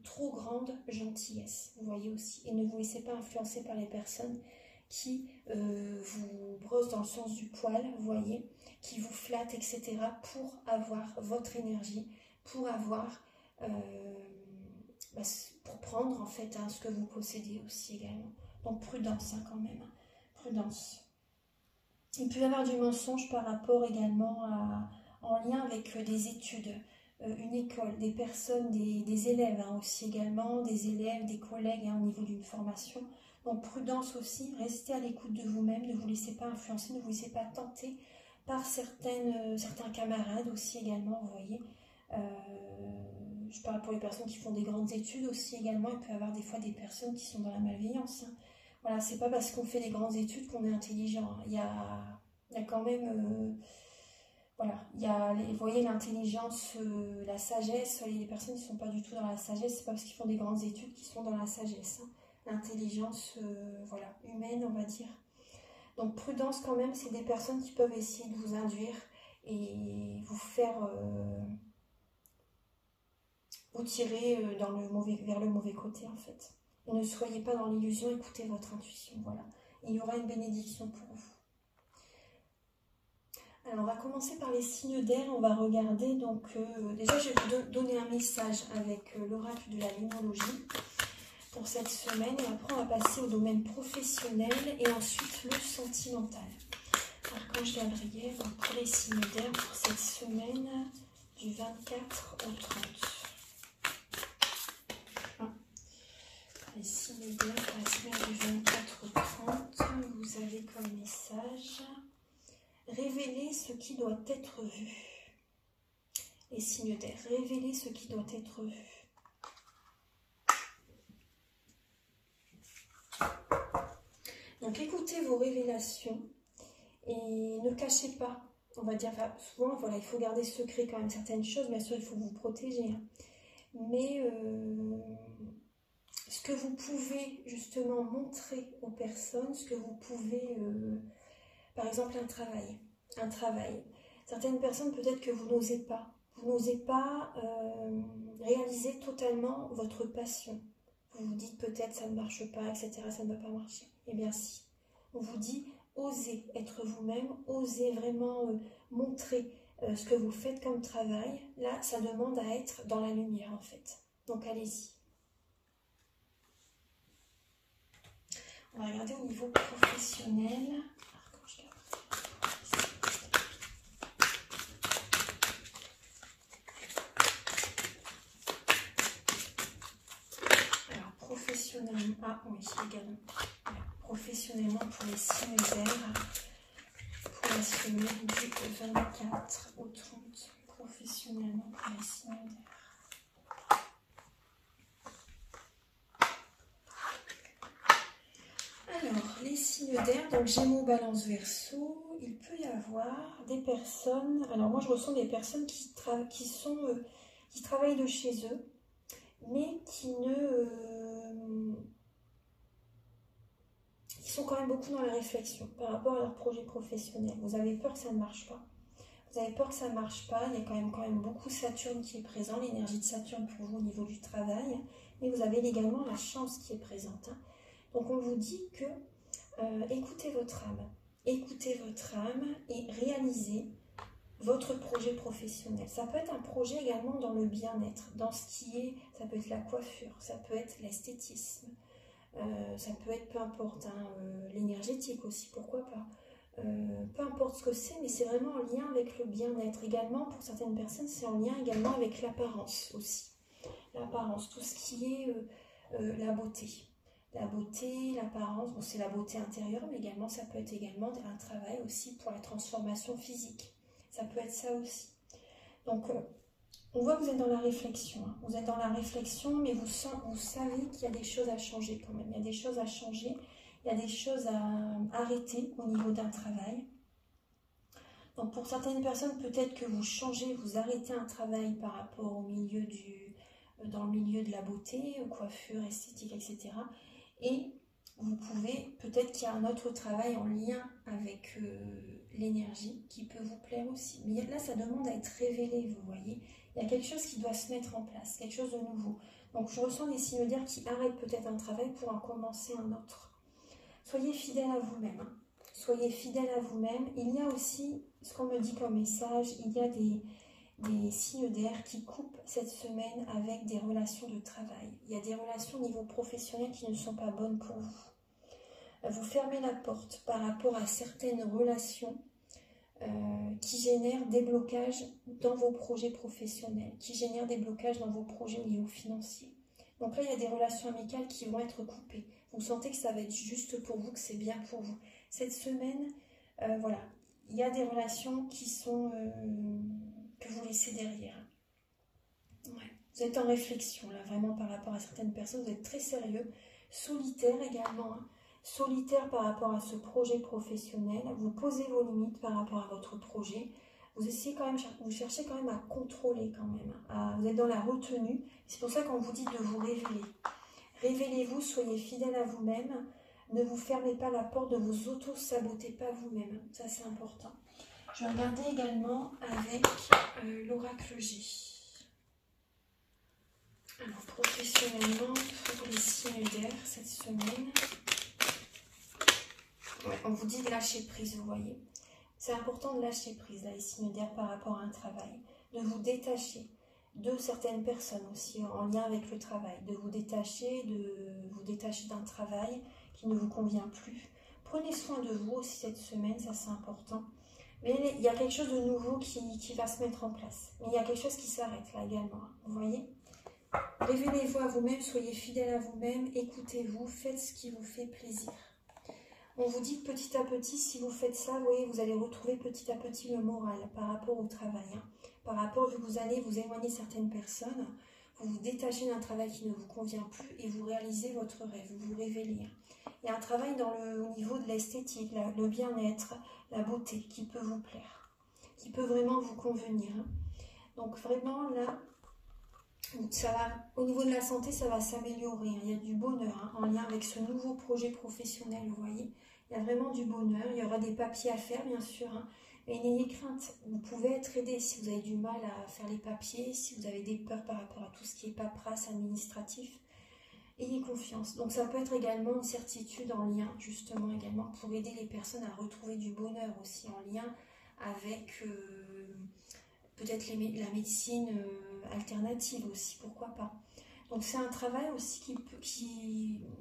trop grande gentillesse, vous voyez aussi. Et ne vous laissez pas influencer par les personnes qui vous brossent dans le sens du poil, vous voyez, qui vous flattent, etc. pour avoir votre énergie, pour avoir, pour prendre en fait ce que vous possédez aussi également. Donc prudence quand même, hein. Prudence. Il peut y avoir du mensonge par rapport également en lien avec des études, une école, des personnes, des élèves aussi également, des élèves, des collègues au niveau d'une formation. Donc prudence aussi, restez à l'écoute de vous-même, ne vous laissez pas influencer, ne vous laissez pas tenter par certains camarades aussi également, vous voyez. Je parle pour les personnes qui font des grandes études aussi également, il peut y avoir des fois des personnes qui sont dans la malveillance, hein. Voilà, c'est pas parce qu'on fait des grandes études qu'on est intelligent, hein. Il y a quand même... voilà, vous voyez l'intelligence, la sagesse, les personnes qui ne sont pas du tout dans la sagesse, c'est pas parce qu'ils font des grandes études qu'ils sont dans la sagesse, hein. L'intelligence voilà, humaine, on va dire. Donc prudence quand même, c'est des personnes qui peuvent essayer de vous induire et vous faire vous tirer vers le mauvais côté en fait. Et ne soyez pas dans l'illusion, écoutez votre intuition, voilà. Il y aura une bénédiction pour vous. Alors on va commencer par les signes d'air, on va regarder, donc déjà je vais vous donner un message avec l'oracle de la lumologie pour cette semaine, et après on va passer au domaine professionnel et ensuite le sentimental. Archange Gabriel, donc pour les signes d'air pour cette semaine du 24 au 30. Les signes d'air pour la semaine du 24 au 30, vous avez comme message: révéler ce qui doit être vu. Les signes d'air, révéler ce qui doit être vu. Donc écoutez vos révélations et ne cachez pas, on va dire, enfin, souvent voilà, il faut garder secret quand même certaines choses, bien sûr il faut vous protéger, hein. Mais ce que vous pouvez justement montrer aux personnes, ce que vous pouvez, par exemple un travail. Certaines personnes peut-être que vous n'osez pas réaliser totalement votre passion. Vous vous dites peut-être ça ne marche pas, etc., ça ne va pas marcher. Eh bien si, on vous dit osez être vous-même, osez vraiment montrer ce que vous faites comme travail. Là, ça demande à être dans la lumière en fait. Donc allez-y, On va regarder au niveau professionnel. Alors, professionnellement, ah oui, également. Professionnellement pour les signes d'air, pour la semaine du 24 au 30. Professionnellement pour les signes d'air. Alors, les signes d'air, donc Gémeaux, Balance, Verseau, il peut y avoir des personnes, alors moi je ressens des personnes qui travaillent de chez eux, mais qui sont quand même beaucoup dans la réflexion par rapport à leur projet professionnel. Vous avez peur que ça ne marche pas. Vous avez peur que ça ne marche pas, il y a quand même beaucoup Saturne qui est présent, l'énergie de Saturne pour vous au niveau du travail, mais vous avez également la chance qui est présente. Donc on vous dit que écoutez votre âme et réalisez votre projet professionnel. Ça peut être un projet également dans le bien-être, dans ce qui est, ça peut être la coiffure, ça peut être l'esthétisme, ça peut être peu importe, l'énergétique aussi, pourquoi pas. Peu importe ce que c'est, mais c'est vraiment en lien avec le bien-être. Également, pour certaines personnes, c'est en lien également avec l'apparence aussi. L'apparence, tout ce qui est la beauté. La beauté, l'apparence, bon, c'est la beauté intérieure, mais également, ça peut être également un travail aussi pour la transformation physique. Ça peut être ça aussi. Donc, on voit que vous êtes dans la réflexion. Hein. Vous êtes dans la réflexion, mais vous savez qu'il y a des choses à changer quand même. Il y a des choses à changer. Il y a des choses à arrêter au niveau d'un travail. Donc pour certaines personnes, peut-être que vous changez, vous arrêtez un travail par rapport au milieu dans le milieu de la beauté, coiffure, esthétique, etc. Et vous pouvez, peut-être qu'il y a un autre travail en lien avec l'énergie qui peut vous plaire aussi. Mais là, ça demande à être révélé, vous voyez. Il y a quelque chose qui doit se mettre en place, quelque chose de nouveau. Donc je ressens des signes d'air qui arrêtent peut-être un travail pour en commencer un autre. Soyez fidèle à vous-même. Hein. Soyez fidèle à vous-même. Il y a aussi, ce qu'on me dit comme message, il y a des signes d'air qui coupent cette semaine avec des relations de travail. Il y a des relations au niveau professionnel qui ne sont pas bonnes pour vous. Vous fermez la porte par rapport à certaines relations qui génèrent des blocages dans vos projets professionnels, qui génèrent des blocages dans vos projets au niveau financier. Donc là, il y a des relations amicales qui vont être coupées. Vous sentez que ça va être juste pour vous, que c'est bien pour vous. Cette semaine, voilà, il y a des relations qui sont que vous laissez derrière. Ouais. Vous êtes en réflexion, là, vraiment par rapport à certaines personnes. Vous êtes très sérieux, solitaire également. Hein. Solitaire par rapport à ce projet professionnel. Vous posez vos limites par rapport à votre projet. Vous essayez quand même, vous cherchez quand même à contrôler quand même. Vous êtes dans la retenue. C'est pour ça qu'on vous dit de vous révéler. Révélez-vous, soyez fidèle à vous-même. Ne vous fermez pas la porte, ne vous auto-sabotez pas vous-même. Ça, c'est important. Je vais regarder également avec l'oracle G. Alors, professionnellement, pour les signes d'air cette semaine, ouais, on vous dit de lâcher prise, vous voyez. C'est important de lâcher prise, là, les signes d'air par rapport à un travail. De vous détacher de certaines personnes aussi en lien avec le travail. De vous détacher d'un travail qui ne vous convient plus. Prenez soin de vous aussi cette semaine, ça c'est important. Mais il y a quelque chose de nouveau qui va se mettre en place. Mais il y a quelque chose qui s'arrête là également, vous voyez. Révélez-vous à vous-même, soyez fidèle à vous-même, écoutez-vous, faites ce qui vous fait plaisir. On vous dit que petit à petit, si vous faites ça, vous voyez, vous allez retrouver petit à petit le moral par rapport au travail. Hein. Par rapport, vu que vous allez vous éloigner de certaines personnes, vous vous détachez d'un travail qui ne vous convient plus et vous réalisez votre rêve, vous vous révélez. Il y a un travail au niveau de l'esthétique, le bien-être, la beauté qui peut vous plaire, qui peut vraiment vous convenir. Hein. Donc vraiment là, ça va, au niveau de la santé, ça va s'améliorer. Hein. Il y a du bonheur en lien avec ce nouveau projet professionnel, vous voyez. Il y a vraiment du bonheur. Il y aura des papiers à faire, bien sûr. Hein. Mais n'ayez crainte, vous pouvez être aidé si vous avez du mal à faire les papiers, si vous avez des peurs par rapport à tout ce qui est paperasse, administratif. Ayez confiance. Donc ça peut être également une certitude en lien, justement, également, pour aider les personnes à retrouver du bonheur aussi en lien avec peut-être la médecine alternative aussi, pourquoi pas. Donc c'est un travail aussi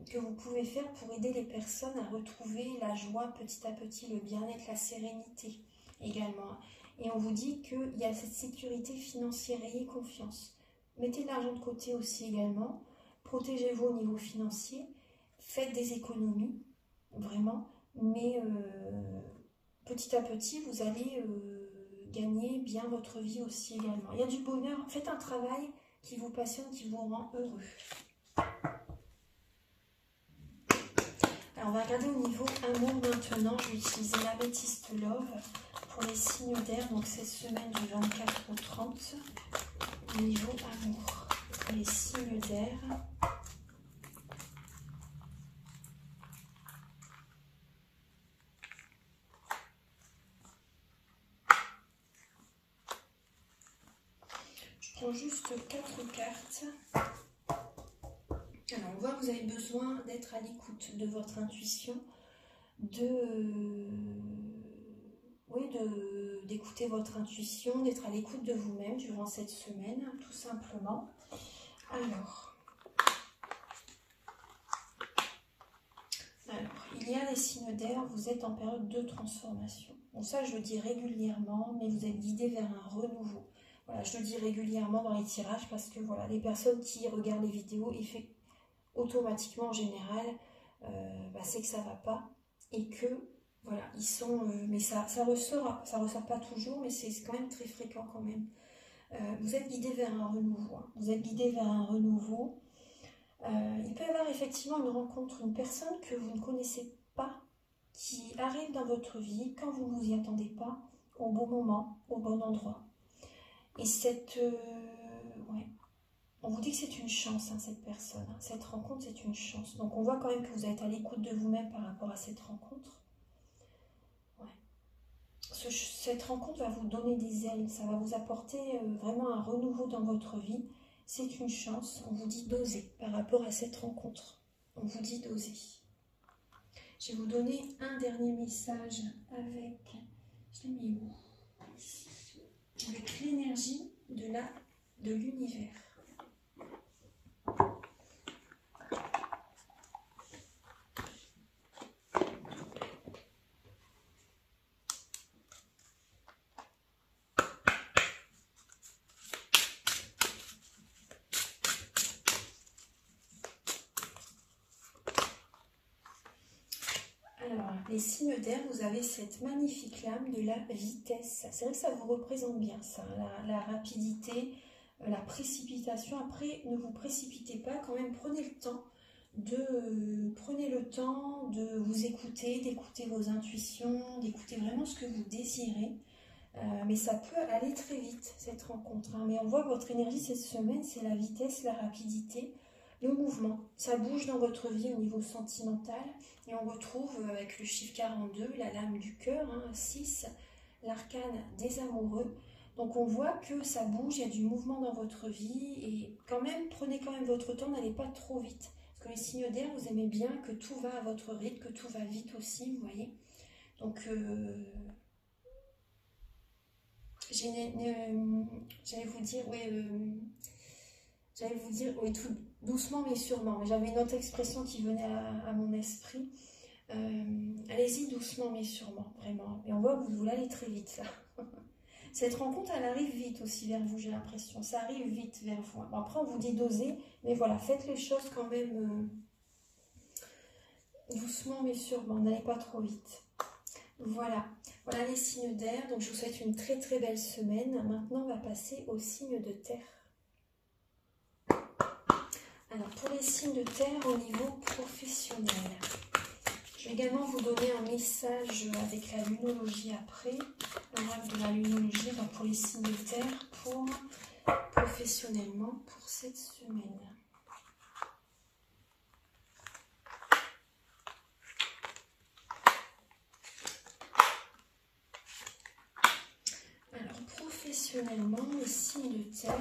que vous pouvez faire pour aider les personnes à retrouver la joie petit à petit, le bien-être, la sérénité également. Et on vous dit qu'il y a cette sécurité financière, ayez confiance. Mettez de l'argent de côté aussi également, protégez-vous au niveau financier, faites des économies, vraiment, mais petit à petit, vous allez gagner bien votre vie aussi également. Il y a du bonheur, faites un travail qui vous passionne, qui vous rend heureux. Alors on va regarder au niveau amour maintenant. Je vais utiliser l'améthyste Love pour les signes d'air, donc cette semaine du 24 au 30. Au niveau amour, pour les signes d'air. Je prends juste 4 cartes. Alors, on voit que vous avez besoin d'être à l'écoute de votre intuition, d'écouter votre intuition, d'être à l'écoute de vous-même durant cette semaine, tout simplement. Alors, il y a les signes d'air, vous êtes en période de transformation. Bon, ça, je le dis régulièrement, mais vous êtes guidé vers un renouveau. Voilà, je le dis régulièrement dans les tirages parce que voilà, les personnes qui regardent les vidéos, il fait automatiquement en général, c'est que ça va pas et que voilà, ils sont, mais ça ressort pas toujours, mais c'est quand même très fréquent quand même. Vous êtes guidé vers un renouveau. Hein. Vous êtes guidé vers un renouveau. Il peut y avoir effectivement une rencontre, une personne que vous ne connaissez pas, qui arrive dans votre vie quand vous ne vous y attendez pas, au bon moment, au bon endroit. Et on vous dit que c'est une chance, hein, cette personne. Hein. Cette rencontre, c'est une chance. Donc on voit quand même que vous êtes à l'écoute de vous-même par rapport à cette rencontre. Cette rencontre va vous donner des ailes, ça va vous apporter vraiment un renouveau dans votre vie. C'est une chance, on vous dit d'oser par rapport à cette rencontre. On vous dit d'oser. Je vais vous donner un dernier message avec, je l'ai mis où ? Avec l'énergie de l'univers. Alors, les signes d'air, vous avez cette magnifique lame de la vitesse. C'est vrai que ça vous représente bien, ça, la rapidité, la précipitation. Après, ne vous précipitez pas, quand même, prenez le temps de vous écouter, d'écouter vos intuitions, d'écouter vraiment ce que vous désirez. Mais ça peut aller très vite, cette rencontre. Hein. Mais on voit que votre énergie cette semaine, c'est la vitesse, la rapidité, le mouvement. Ça bouge dans votre vie au niveau sentimental. Et on retrouve avec le chiffre 42, la lame du cœur, hein, 6, l'arcane des amoureux. Donc on voit que ça bouge, il y a du mouvement dans votre vie. Et quand même, prenez quand même votre temps, n'allez pas trop vite. Parce que les signes d'air, vous aimez bien que tout va à votre rythme, que tout va vite aussi, vous voyez. Donc... j'allais vous dire, tout doucement mais sûrement. Mais j'avais une autre expression qui venait à mon esprit. Allez-y doucement mais sûrement, vraiment. Et on voit que vous voulez aller très vite, là. Cette rencontre, elle arrive vite aussi vers vous, j'ai l'impression. Ça arrive vite vers vous. Bon, après, on vous dit d'oser, mais voilà, faites les choses quand même doucement mais sûrement. N'allez pas trop vite. Voilà les signes d'air. Donc je vous souhaite une très très belle semaine. Maintenant on va passer aux signes de terre. Alors pour les signes de terre au niveau professionnel, je vais également vous donner un message avec la lunologie après, l'oracle de la lunologie, donc pour les signes de terre, pour professionnellement pour cette semaine. Professionnellement, les signes de terre,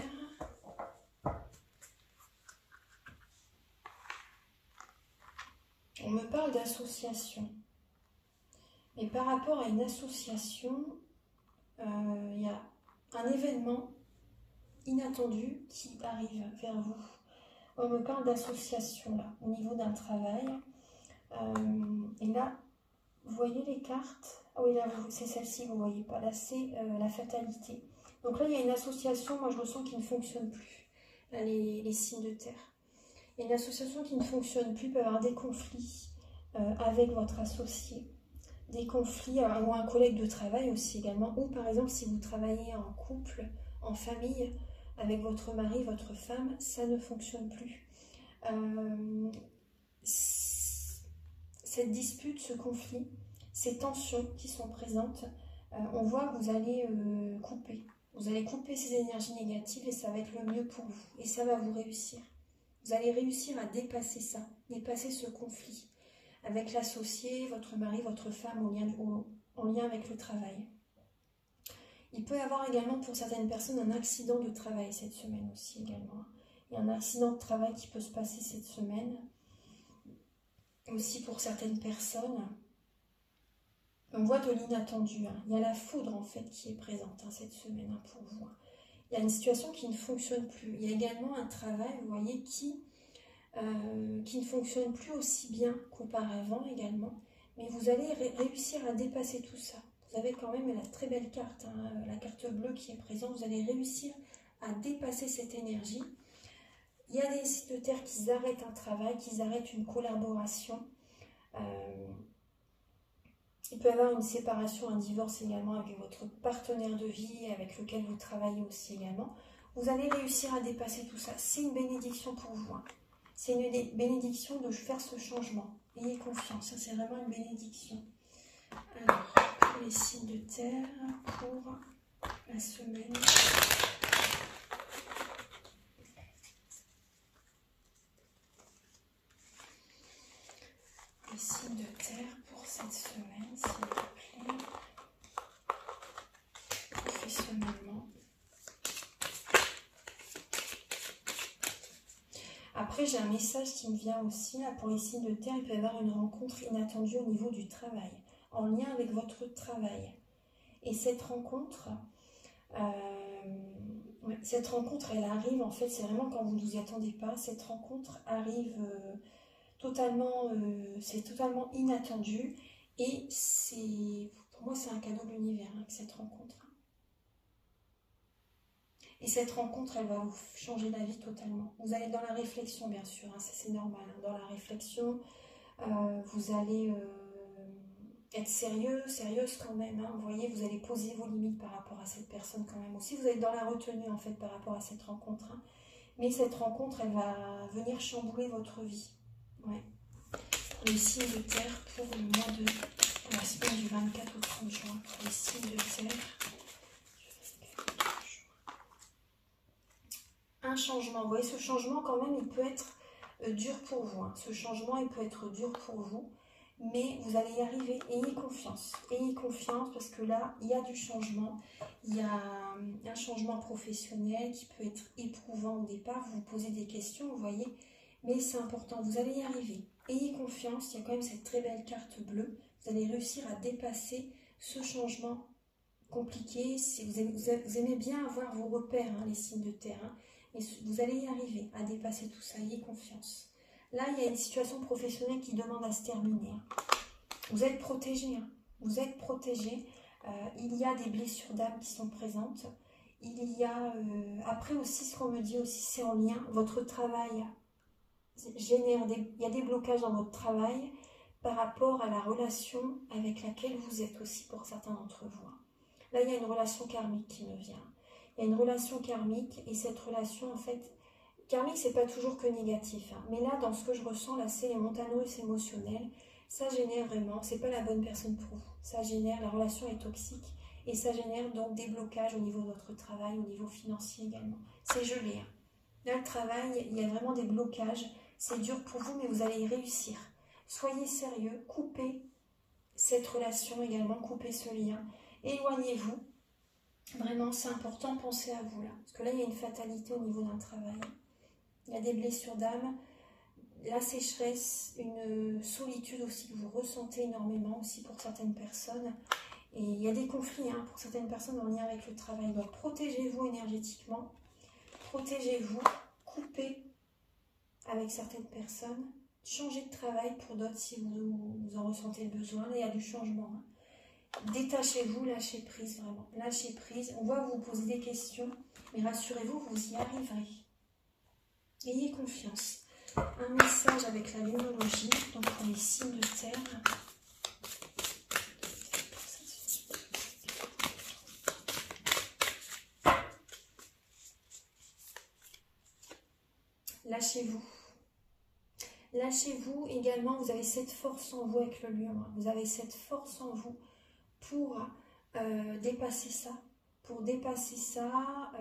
on me parle d'association. Mais par rapport à une association, il y a un événement inattendu qui arrive vers vous. On me parle d'association là, au niveau d'un travail. Et là, vous voyez les cartes? Ah oui, là, c'est celle-ci, vous ne voyez pas. Là, c'est la fatalité. Donc là, il y a une association, moi je ressens qui ne fonctionne plus. Là, les signes de terre. Il y a une association qui ne fonctionne plus, il peut y avoir des conflits avec votre associé. Des conflits, ou un collègue de travail aussi également. Ou par exemple, si vous travaillez en couple, en famille, avec votre mari, votre femme, ça ne fonctionne plus. Cette dispute, ce conflit, ces tensions qui sont présentes, on voit que vous allez couper. Vous allez couper ces énergies négatives et ça va être le mieux pour vous. Et ça va vous réussir. Vous allez réussir à dépasser ça, dépasser ce conflit avec l'associé, votre mari, votre femme en lien avec le travail. Il peut y avoir également pour certaines personnes un accident de travail cette semaine aussi également. Il y a un accident de travail qui peut se passer cette semaine. Aussi pour certaines personnes. On voit de l'inattendu. Il y a la foudre en fait qui est présente cette semaine pour vous. Il y a une situation qui ne fonctionne plus. Il y a également un travail, vous voyez, qui ne fonctionne plus aussi bien qu'auparavant également. Mais vous allez réussir à dépasser tout ça. Vous avez quand même la très belle carte, la carte bleue qui est présente. Vous allez réussir à dépasser cette énergie. Il y a des signes de terre qui arrêtent un travail, qui arrêtent une collaboration. Il peut y avoir une séparation, un divorce également avec votre partenaire de vie, avec lequel vous travaillez aussi également. Vous allez réussir à dépasser tout ça. C'est une bénédiction pour vous. C'est une bénédiction de faire ce changement. Ayez confiance, c'est vraiment une bénédiction. Alors, pour les signes de terre, pour la semaine. Les signes de terre pour cette semaine, s'il vous plaît. Professionnellement. Après, j'ai un message qui me vient aussi. Là, pour les signes de terre, il peut y avoir une rencontre inattendue au niveau du travail, en lien avec votre travail. Et cette rencontre, elle arrive, en fait, c'est vraiment quand vous ne vous y attendez pas. Cette rencontre arrive c'est totalement inattendu. Et pour moi, c'est un cadeau de l'univers, cette rencontre. Et cette rencontre, elle va vous changer la vie totalement. Vous allez être dans la réflexion, bien sûr, c'est normal. Dans la réflexion, vous allez être sérieuse quand même. Vous voyez, vous allez poser vos limites par rapport à cette personne quand même aussi. Vous allez être dans la retenue, en fait, par rapport à cette rencontre. Mais cette rencontre, elle va venir chambouler votre vie. Ouais. Les signes de terre pour le mois de la semaine du 24 au 30 juin. Pour les signes de terre. Un changement. Vous voyez, ce changement, quand même, il peut être dur pour vous. Ce changement, il peut être dur pour vous. Mais vous allez y arriver. Ayez confiance. Ayez confiance parce que là, il y a du changement. Il y a un changement professionnel qui peut être éprouvant au départ. Vous vous posez des questions, vous voyez. Mais c'est important. Vous allez y arriver. Ayez confiance. Il y a quand même cette très belle carte bleue. Vous allez réussir à dépasser ce changement compliqué. Vous aimez bien avoir vos repères, les signes de terre. Et vous allez y arriver à dépasser tout ça. Ayez confiance. Là, il y a une situation professionnelle qui demande à se terminer. Vous êtes protégé. Vous êtes protégé. Il y a des blessures d'âme qui sont présentes. Il y a... après aussi, ce qu'on me dit aussi, c'est en lien. Votre travail génère il y a des blocages dans votre travail par rapport à la relation avec laquelle vous êtes aussi pour certains d'entre vous. Là, il y a une relation karmique qui me vient. Il y a une relation karmique et cette relation, en fait, karmique, c'est pas toujours que négatif. Mais là, dans ce que je ressens, là, c'est les montagnes russes émotionnelles. Ça génère vraiment, c'est pas la bonne personne pour vous. Ça génère, la relation est toxique et ça génère donc des blocages au niveau de votre travail, au niveau financier également. C'est gelé. Là, le travail, il y a vraiment des blocages. C'est dur pour vous, mais vous allez y réussir. Soyez sérieux, coupez cette relation également, coupez ce lien. Éloignez-vous. Vraiment, c'est important, pensez à vous là. Parce que là, il y a une fatalité au niveau d'un travail. Il y a des blessures d'âme, la sécheresse, une solitude aussi que vous ressentez énormément aussi pour certaines personnes. Et il y a des conflits pour certaines personnes en lien avec le travail. Donc protégez-vous énergétiquement, protégez-vous, coupez avec certaines personnes. Changez de travail pour d'autres si vous en ressentez le besoin. Là, il y a du changement. Hein. Détachez-vous, lâchez prise, vraiment. Lâchez prise. On voit que vous posez des questions, mais rassurez-vous, vous y arriverez. Ayez confiance. Un message avec la lumologie, donc pour les signes de terre. Lâchez-vous. Lâchez-vous également, vous avez cette force en vous avec le lion. Hein. Vous avez cette force en vous pour dépasser ça. Pour dépasser ça,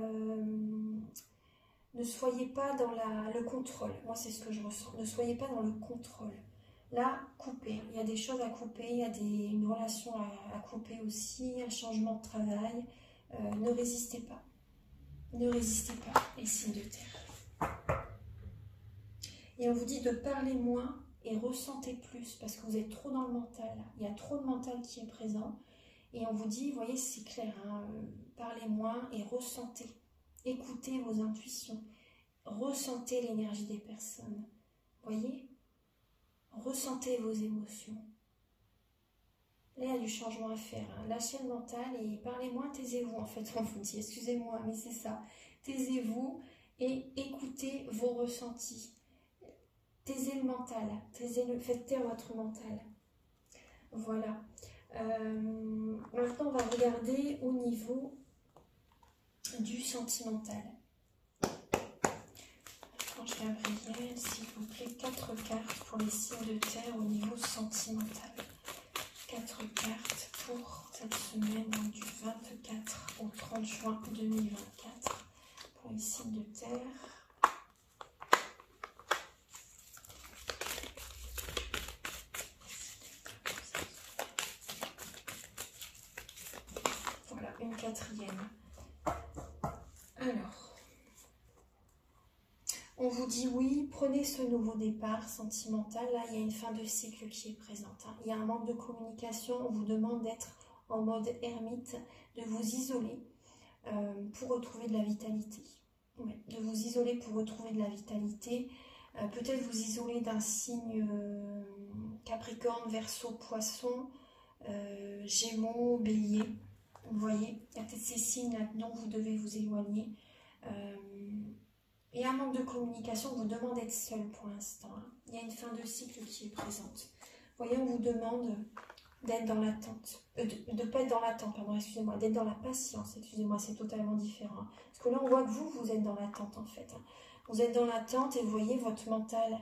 ne soyez pas dans le contrôle. Moi, c'est ce que je ressens. Ne soyez pas dans le contrôle. Là, coupez. Il y a des choses à couper, il y a une relation à couper aussi, un changement de travail. Ne résistez pas. Ne résistez pas, les signes de terre. Et on vous dit de parler moins et ressentez plus, parce que vous êtes trop dans le mental. Il y a trop de mental qui est présent. Et on vous dit, vous voyez, c'est clair, hein, parlez moins et ressentez. Écoutez vos intuitions. Ressentez l'énergie des personnes. Voyez? Ressentez vos émotions. Là, il y a du changement à faire. Hein. Lâchez le mental et parlez moins, taisez-vous. En fait, on vous dit, excusez-moi, mais c'est ça. Taisez-vous et écoutez vos ressentis. Taisez le mental. Faites taire votre mental. Voilà. Maintenant, on va regarder au niveau du sentimental. Archange Gabriel, s'il vous plaît, 4 cartes pour les signes de terre au niveau sentimental. 4 cartes pour cette semaine du 24 au 30 juin 2024 pour les signes de terre. Voilà, une quatrième. Alors, on vous dit oui, prenez ce nouveau départ sentimental. Là, il y a une fin de cycle qui est présente. Hein. Il y a un manque de communication. On vous demande d'être en mode ermite, de vous isoler pour retrouver de la vitalité. Ouais, de vous isoler pour retrouver de la vitalité. Peut-être vous isoler d'un signe Capricorne, Verseau, Poisson, Gémeaux, Bélier. Vous voyez, il y a peut-être ces signes-là dont vous devez vous éloigner. Et un manque de communication, on vous demande d'être seul pour l'instant. Hein. Il y a une fin de cycle qui est présente. Vous voyez, on vous demande d'être dans l'attente. De ne pas être dans l'attente, pardon, excusez-moi, d'être dans la patience, excusez-moi, c'est totalement différent. Hein. Parce que là, on voit que vous êtes dans l'attente en fait. Hein. Vous êtes dans l'attente et vous voyez, votre mental,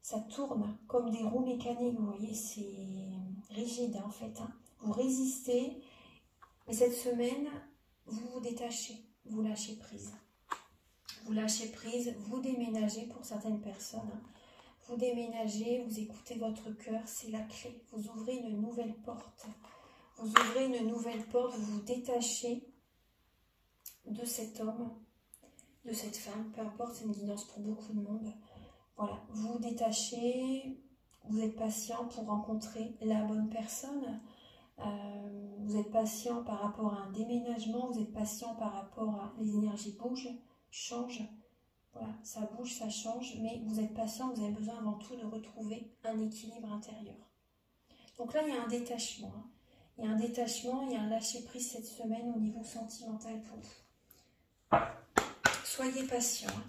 ça tourne comme des roues mécaniques, vous voyez, c'est rigide en fait. Hein. Vous résistez, mais cette semaine, vous vous détachez, vous lâchez prise. Vous lâchez prise, vous déménagez pour certaines personnes. Hein. Vous déménagez, vous écoutez votre cœur, c'est la clé. Vous ouvrez une nouvelle porte. Vous ouvrez une nouvelle porte, vous vous détachez de cet homme, de cette femme, peu importe, c'est une guidance pour beaucoup de monde. Voilà, vous vous détachez, vous êtes patient pour rencontrer la bonne personne. Vous êtes patient par rapport à un déménagement, vous êtes patient par rapport à les énergies bougent, changent. Voilà, ça bouge, ça change, mais vous êtes patient, vous avez besoin avant tout de retrouver un équilibre intérieur. Donc là, il y a un détachement. Hein. Il y a un détachement, il y a un lâcher-prise cette semaine au niveau sentimental pour vous. Soyez patient. Hein.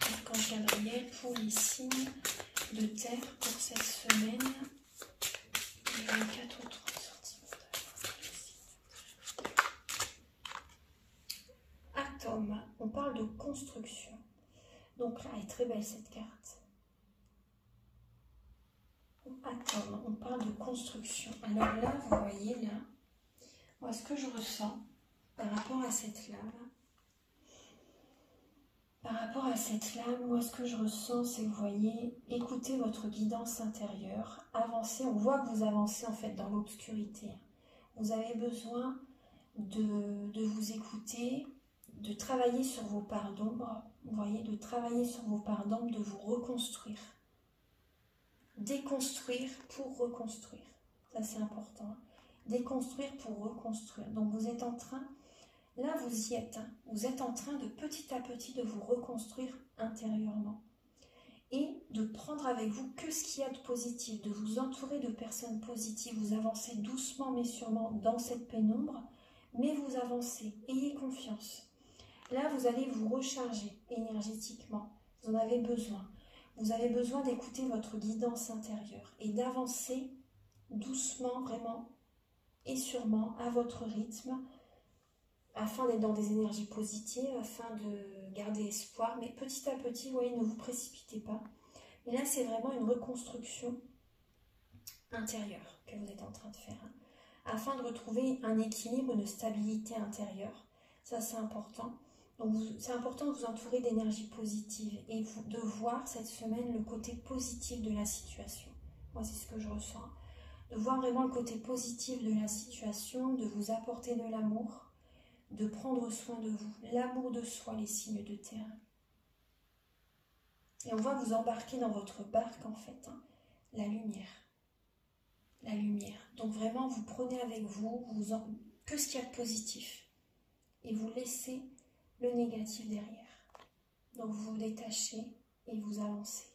Archange Gabriel pour les signes de terre pour cette semaine du 24 au 30 sentimental. Atome, on parle de construction. Donc là, elle est très belle cette carte. Atome, on parle de construction. Alors là, vous voyez là, moi ce que je ressens par rapport à cette lame, moi ce que je ressens, c'est que vous voyez, écoutez votre guidance intérieure, avancez, on voit que vous avancez en fait dans l'obscurité. Vous avez besoin de vous écouter, de travailler sur vos parts d'ombre, vous voyez, de travailler sur vos parts d'ombre, de vous reconstruire. Déconstruire pour reconstruire. Ça, c'est important. Déconstruire pour reconstruire. Donc, vous êtes en train, là, vous y êtes. Hein, vous êtes en train de petit à petit de vous reconstruire intérieurement. et de prendre avec vous que ce qu'il y a de positif, de vous entourer de personnes positives. Vous avancez doucement mais sûrement dans cette pénombre, mais vous avancez, ayez confiance. Là, vous allez vous recharger énergétiquement, vous en avez besoin. Vous avez besoin d'écouter votre guidance intérieure et d'avancer doucement, vraiment, et sûrement, à votre rythme, afin d'être dans des énergies positives, afin de garder espoir. Mais petit à petit, vous voyez, ne vous précipitez pas. Et là, c'est vraiment une reconstruction intérieure que vous êtes en train de faire, hein, afin de retrouver un équilibre, une stabilité intérieure. Ça, c'est important. Donc, c'est important de vous entourer d'énergie positive et de voir cette semaine le côté positif de la situation. Moi, c'est ce que je ressens. De voir vraiment le côté positif de la situation, de vous apporter de l'amour, de prendre soin de vous. L'amour de soi, les signes de terre. Et on va vous embarquer dans votre barque, en fait, hein, la lumière. La lumière. Donc vraiment, vous prenez avec vous, que ce qu'il y a de positif. Et vous laissez le négatif derrière. Donc vous vous détachez et vous avancez.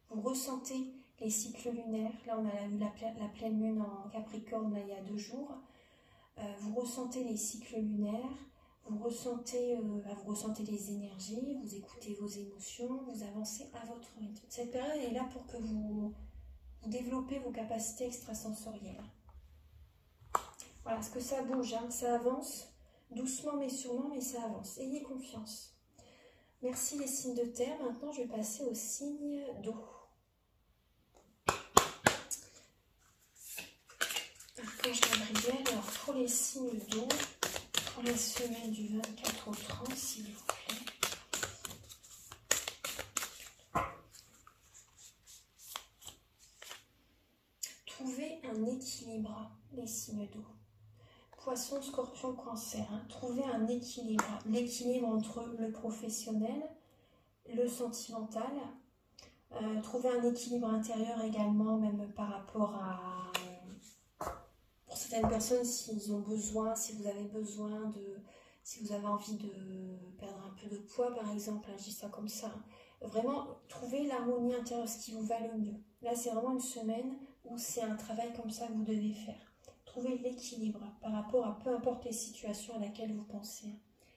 Vous ressentez les cycles lunaires. Là, on a eu la pleine lune en Capricorne, là, il y a 2 jours. Vous ressentez les cycles lunaires. Vous ressentez les énergies, vous écoutez vos émotions, vous avancez à votre rythme. Cette période est là pour que vous développez vos capacités extrasensorielles. Voilà, parce que ça bouge, hein, ça avance, doucement mais sûrement, mais ça avance. Ayez confiance. Merci les signes de terre. Maintenant, je vais passer aux signes d'eau. Archange Gabriel, alors pour les signes d'eau, pour la semaine du 24 au 30, s'il vous plaît. Trouvez un équilibre, les signes d'eau. Poisson, Scorpion, Cancer. Hein. Trouvez un équilibre. L'équilibre entre le professionnel, le sentimental. Trouvez un équilibre intérieur également, même par rapport à... Pour certaines personnes, s'ils ont besoin, si vous avez besoin de... Si vous avez envie de perdre un peu de poids, par exemple, hein, je dis ça comme ça. Hein. Vraiment, trouvez l'harmonie intérieure, ce qui vous va le mieux. Là, c'est vraiment une semaine où c'est un travail comme ça que vous devez faire. Trouvez l'équilibre par rapport à peu importe les situations à laquelle vous pensez.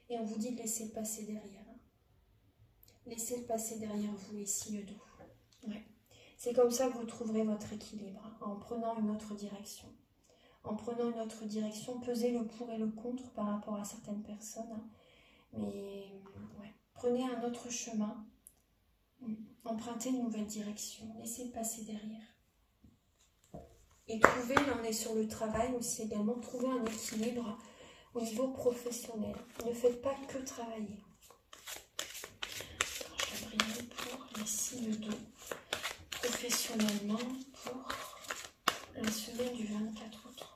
Et on vous dit de laisser le passer derrière. Laissez le passer derrière vous, les signes d'eau. Ouais. C'est comme ça que vous trouverez votre équilibre, en prenant une autre direction. En prenant une autre direction, pesez le pour et le contre par rapport à certaines personnes. Mais ouais, prenez un autre chemin, empruntez une nouvelle direction, laissez le passer derrière. Et trouvez, là on est sur le travail aussi également, trouvez un équilibre au niveau professionnel. Ne faites pas que travailler. Gabriel pour les signes d'eau. Professionnellement pour la semaine du 24 au 30.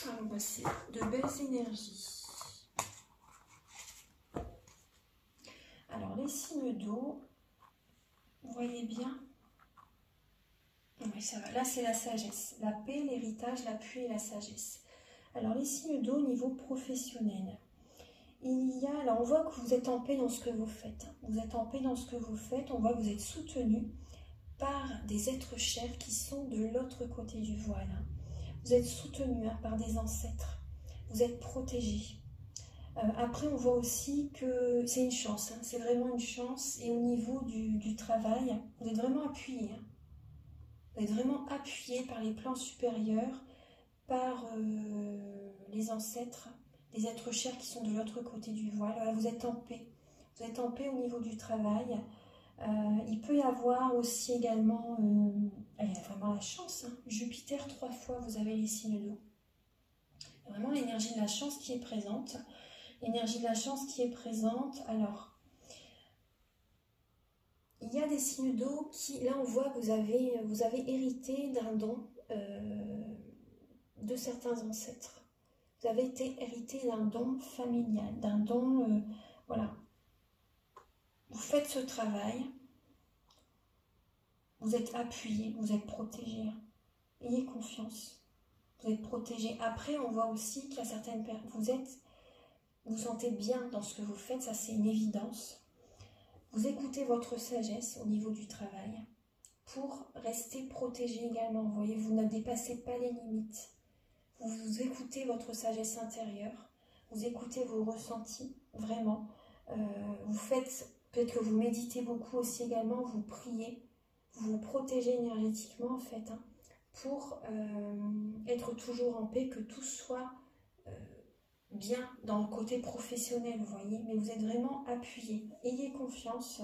Alors, c'est de belles énergies. Alors, les signes d'eau, vous voyez bien? Oui, ça va. Là, c'est la sagesse. La paix, l'héritage, l'appui et la sagesse. Alors, les signes d'eau au niveau professionnel. Alors on voit que vous êtes en paix dans ce que vous faites. Vous êtes en paix dans ce que vous faites. On voit que vous êtes soutenu par des êtres chers qui sont de l'autre côté du voile. Vous êtes soutenu par des ancêtres. Vous êtes protégé. Après, on voit aussi que c'est une chance. C'est vraiment une chance. Et au niveau du travail, vous êtes vraiment appuyé. Vous êtes vraiment appuyé par les plans supérieurs, par les ancêtres, des êtres chers qui sont de l'autre côté du voile. Voilà, vous êtes en paix. Vous êtes en paix au niveau du travail. Il peut y avoir aussi également, il y a vraiment la chance. Hein. Jupiter 3 fois, vous avez les signes d'eau. Vraiment l'énergie de la chance qui est présente. L'énergie de la chance qui est présente. Alors, il y a des signes d'eau qui, là on voit que vous avez hérité d'un don de certains ancêtres. Vous avez été hérité d'un don familial, d'un don, voilà. Vous faites ce travail Vous êtes appuyé, vous êtes protégé. Ayez confiance. Vous êtes protégé. Après, on voit aussi qu'il y a certaines personnes, vous sentez bien dans ce que vous faites, ça c'est une évidence. Vous écoutez votre sagesse au niveau du travail pour rester protégé également. Vous voyez, vous ne dépassez pas les limites. Vous écoutez votre sagesse intérieure, vous écoutez vos ressentis, vraiment. Vous faites, peut-être que vous méditez beaucoup aussi également, vous priez, vous vous protégez énergétiquement en fait, hein, pour être toujours en paix, que tout soit bien dans le côté professionnel, vous voyez, mais vous êtes vraiment appuyé. Ayez confiance.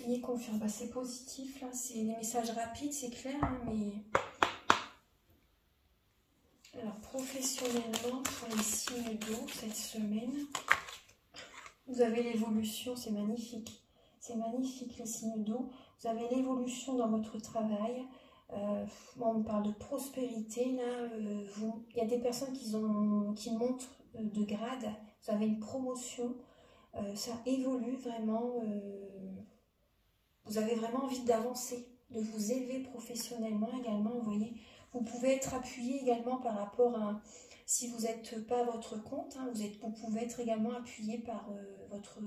Ayez confiance. Bah, c'est positif, là, c'est des messages rapides, c'est clair, hein, mais... Alors, professionnellement, pour les signes d'eau, cette semaine, vous avez l'évolution, c'est magnifique. C'est magnifique, les signes d'eau. Vous avez l'évolution dans votre travail. On parle de prospérité, là. Il y a des personnes qui montent de grade. Vous avez une promotion. Ça évolue vraiment. Vous avez vraiment envie d'avancer, de vous élever professionnellement également, vous voyez. Vous pouvez être appuyé également par rapport à, si vous n'êtes pas à votre compte, hein, vous pouvez être également appuyé par votre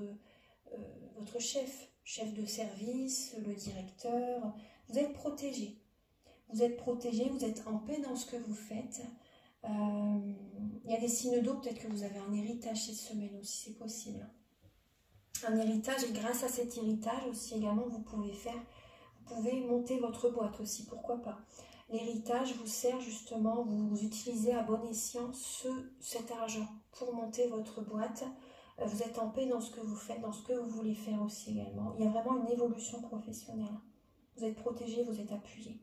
chef de service, le directeur. Vous êtes protégé. Vous êtes protégé, vous êtes en paix dans ce que vous faites. Il y a des signes d'eau, peut-être que vous avez un héritage cette semaine aussi, c'est possible. Un héritage, et grâce à cet héritage aussi également, vous pouvez monter votre boîte aussi, pourquoi pas. L'héritage vous sert justement, vous utilisez à bon escient cet argent pour monter votre boîte. Vous êtes en paix dans ce que vous faites, dans ce que vous voulez faire aussi également. Il y a vraiment une évolution professionnelle. Vous êtes protégé, vous êtes appuyé.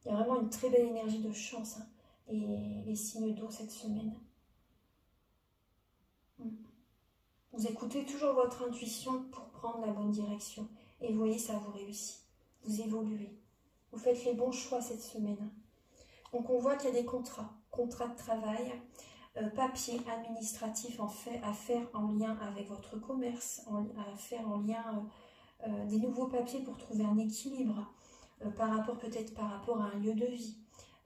Il y a vraiment une très belle énergie de chance, hein, les signes d'eau cette semaine. Vous écoutez toujours votre intuition pour prendre la bonne direction. Et vous voyez, ça vous réussit. Vous évoluez. Vous faites les bons choix cette semaine. Donc on voit qu'il y a des contrats de travail, papier administratif à faire en lien avec votre commerce, à faire en lien des nouveaux papiers pour trouver un équilibre, peut-être par rapport à un lieu de vie.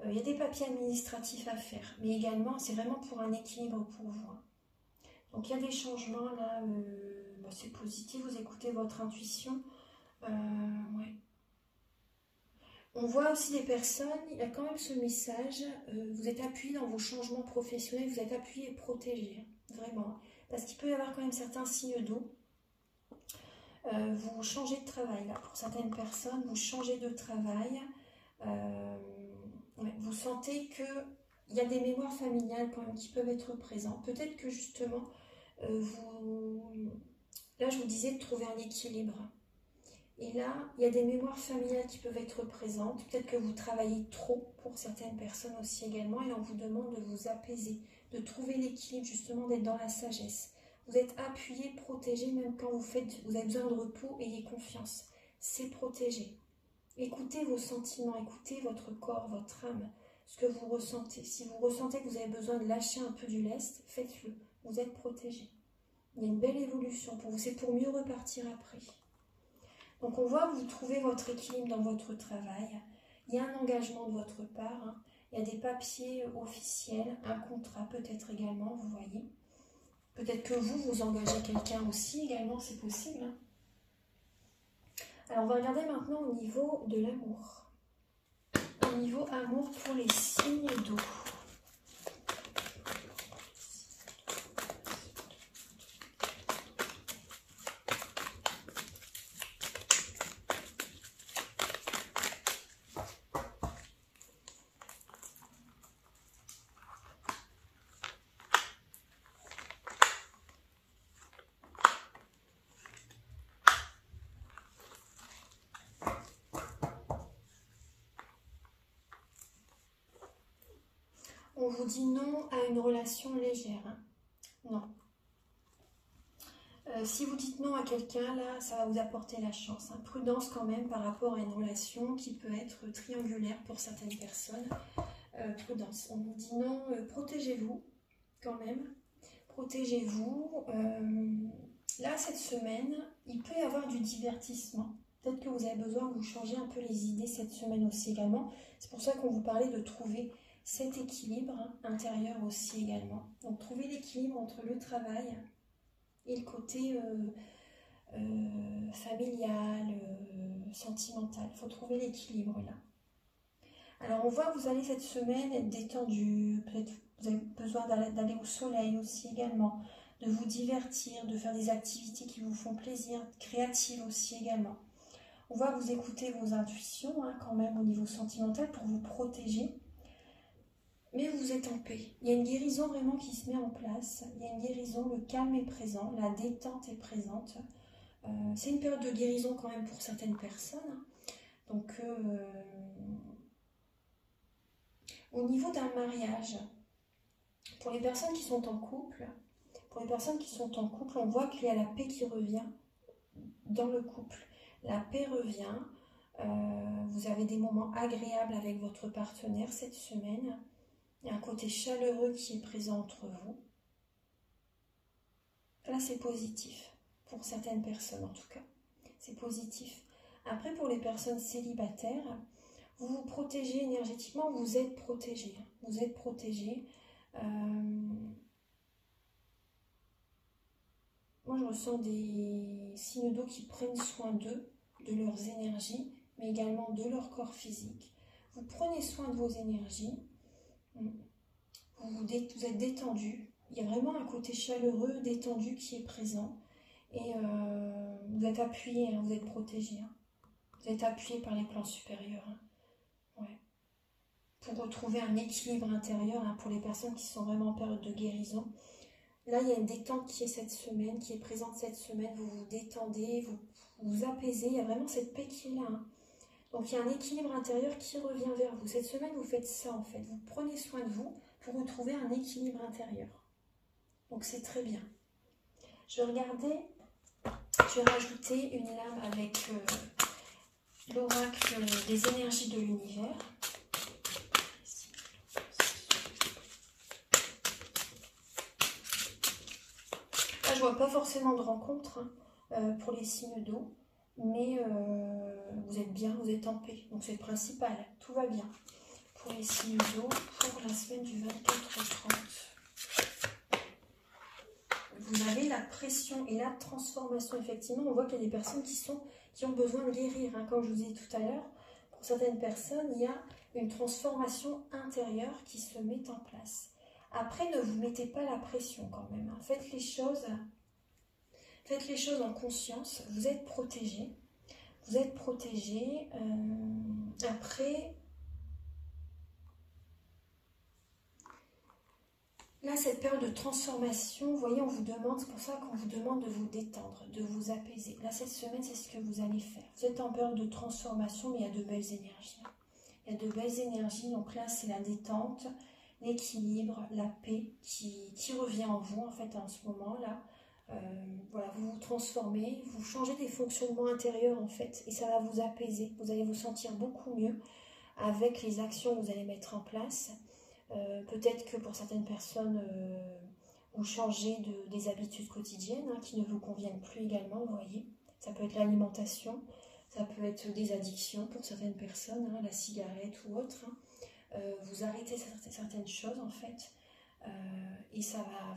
Il y a des papiers administratifs à faire, mais également c'est vraiment pour un équilibre pour vous. Donc il y a des changements là, c'est positif, vous écoutez votre intuition. Ouais. On voit aussi des personnes, il y a quand même ce message, vous êtes appuyé dans vos changements professionnels, vous êtes appuyé et protégé, vraiment. Parce qu'il peut y avoir quand même certains signes d'eau. Vous changez de travail, là, pour certaines personnes, vous changez de travail. Ouais, vous sentez qu'il y a des mémoires familiales quand même qui peuvent être présentes. Peut-être que justement, là je vous disais de trouver un équilibre. Et là, il y a des mémoires familiales qui peuvent être présentes. Peut-être que vous travaillez trop pour certaines personnes aussi également. Et on vous demande de vous apaiser, de trouver l'équilibre justement, d'être dans la sagesse. Vous êtes appuyé, protégé, même quand vous avez besoin de repos, ayez confiance. C'est protégé. Écoutez vos sentiments, écoutez votre corps, votre âme, ce que vous ressentez. Si vous ressentez que vous avez besoin de lâcher un peu du lest, faites-le. Vous êtes protégé. Il y a une belle évolution pour vous. C'est pour mieux repartir après. Donc on voit que vous trouvez votre équilibre dans votre travail. Il y a un engagement de votre part. Hein. Il y a des papiers officiels, un contrat peut-être également, vous voyez. Peut-être que vous engagez quelqu'un aussi également, c'est possible. Hein. Alors on va regarder maintenant au niveau de l'amour. Au niveau amour pour les signes d'eau. On vous dit non à une relation légère. Hein. Non. Si vous dites non à quelqu'un, là, ça va vous apporter la chance. Hein. Prudence quand même par rapport à une relation qui peut être triangulaire pour certaines personnes. Prudence. On vous dit non, protégez-vous quand même. Protégez-vous. Là, cette semaine, il peut y avoir du divertissement. Peut-être que vous avez besoin que vous changiez un peu les idées cette semaine aussi également. C'est pour ça qu'on vous parlait de trouver cet équilibre intérieur aussi également. Donc trouver l'équilibre entre le travail et le côté familial, sentimental. Il faut trouver l'équilibre là. Alors on voit que vous allez cette semaine être détendu, peut-être vous avez besoin d'aller au soleil aussi également, de vous divertir, de faire des activités qui vous font plaisir, créatives aussi également. On va vous écouter vos intuitions quand même au niveau sentimental pour vous protéger. Mais vous êtes en paix. Il y a une guérison vraiment qui se met en place. Il y a une guérison, le calme est présent, la détente est présente. C'est une période de guérison quand même pour certaines personnes. Donc, au niveau d'un mariage, pour les personnes qui sont en couple, on voit qu'il y a la paix qui revient dans le couple. La paix revient. Vous avez des moments agréables avec votre partenaire cette semaine. Il y a un côté chaleureux qui est présent entre vous. Là, c'est positif. Pour certaines personnes, en tout cas. C'est positif. Après, pour les personnes célibataires, vous vous protégez énergétiquement, vous êtes protégés. Vous êtes protégés. Moi, je ressens des signes d'eau qui prennent soin d'eux, de leurs énergies, mais également de leur corps physique. Vous prenez soin de vos énergies. Vous êtes détendu. Il y a vraiment un côté chaleureux, détendu qui est présent. Et vous êtes appuyé, vous êtes protégé. Vous êtes appuyé par les plans supérieurs. Ouais. Pour retrouver un équilibre intérieur pour les personnes qui sont vraiment en période de guérison. Là, il y a une détente qui est cette semaine, qui est présente cette semaine. Vous vous détendez, vous vous apaisez. Il y a vraiment cette paix qui est là. Donc, il y a un équilibre intérieur qui revient vers vous. Cette semaine, vous faites ça en fait. Vous prenez soin de vous pour retrouver un équilibre intérieur. Donc, c'est très bien. Je vais rajouter une lame avec l'oracle des énergies de l'univers. Là, je vois pas forcément de rencontre pour les signes d'eau, mais vous êtes bien, vous êtes en paix. Donc, c'est le principal. Tout va bien. Pour les signes d'eau, pour la semaine du 24 au 30. Vous avez la pression et la transformation, effectivement. On voit qu'il y a des personnes qui ont besoin de guérir. Comme je vous ai dit tout à l'heure, pour certaines personnes, il y a une transformation intérieure qui se met en place. Après, ne vous mettez pas la pression quand même. Faites les choses en conscience. Vous êtes protégés. Vous êtes protégés. Après... Là, cette période de transformation, vous voyez, on vous demande, c'est pour ça qu'on vous demande de vous détendre, de vous apaiser. Là, cette semaine, c'est ce que vous allez faire. Vous êtes en période de transformation, mais il y a de belles énergies. Il y a de belles énergies, donc là, c'est la détente, l'équilibre, la paix qui revient en vous, en fait, en ce moment-là. Voilà, vous vous transformez, vous changez des fonctionnements intérieurs, en fait, et ça va vous apaiser. Vous allez vous sentir beaucoup mieux avec les actions que vous allez mettre en place. Peut-être que pour certaines personnes, vous changez des habitudes quotidiennes qui ne vous conviennent plus également, vous voyez. Ça peut être l'alimentation, ça peut être des addictions pour certaines personnes, la cigarette ou autre. Vous arrêtez certaines choses en fait, et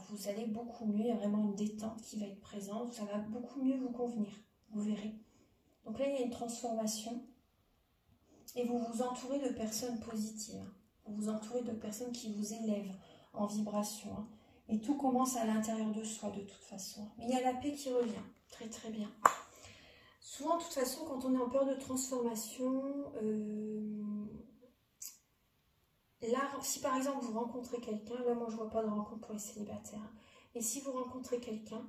vous allez beaucoup mieux, il y a vraiment une détente qui va être présente, ça va beaucoup mieux vous convenir, vous verrez. Donc là, il y a une transformation, et vous vous entourez de personnes positives. Vous vous entourez de personnes qui vous élèvent en vibration. Et tout commence à l'intérieur de soi de toute façon. Mais il y a la paix qui revient. Très très bien. Souvent, de toute façon, quand on est en période de transformation, là, si par exemple vous rencontrez quelqu'un, là moi je vois pas de rencontre pour les célibataires. Et si vous rencontrez quelqu'un,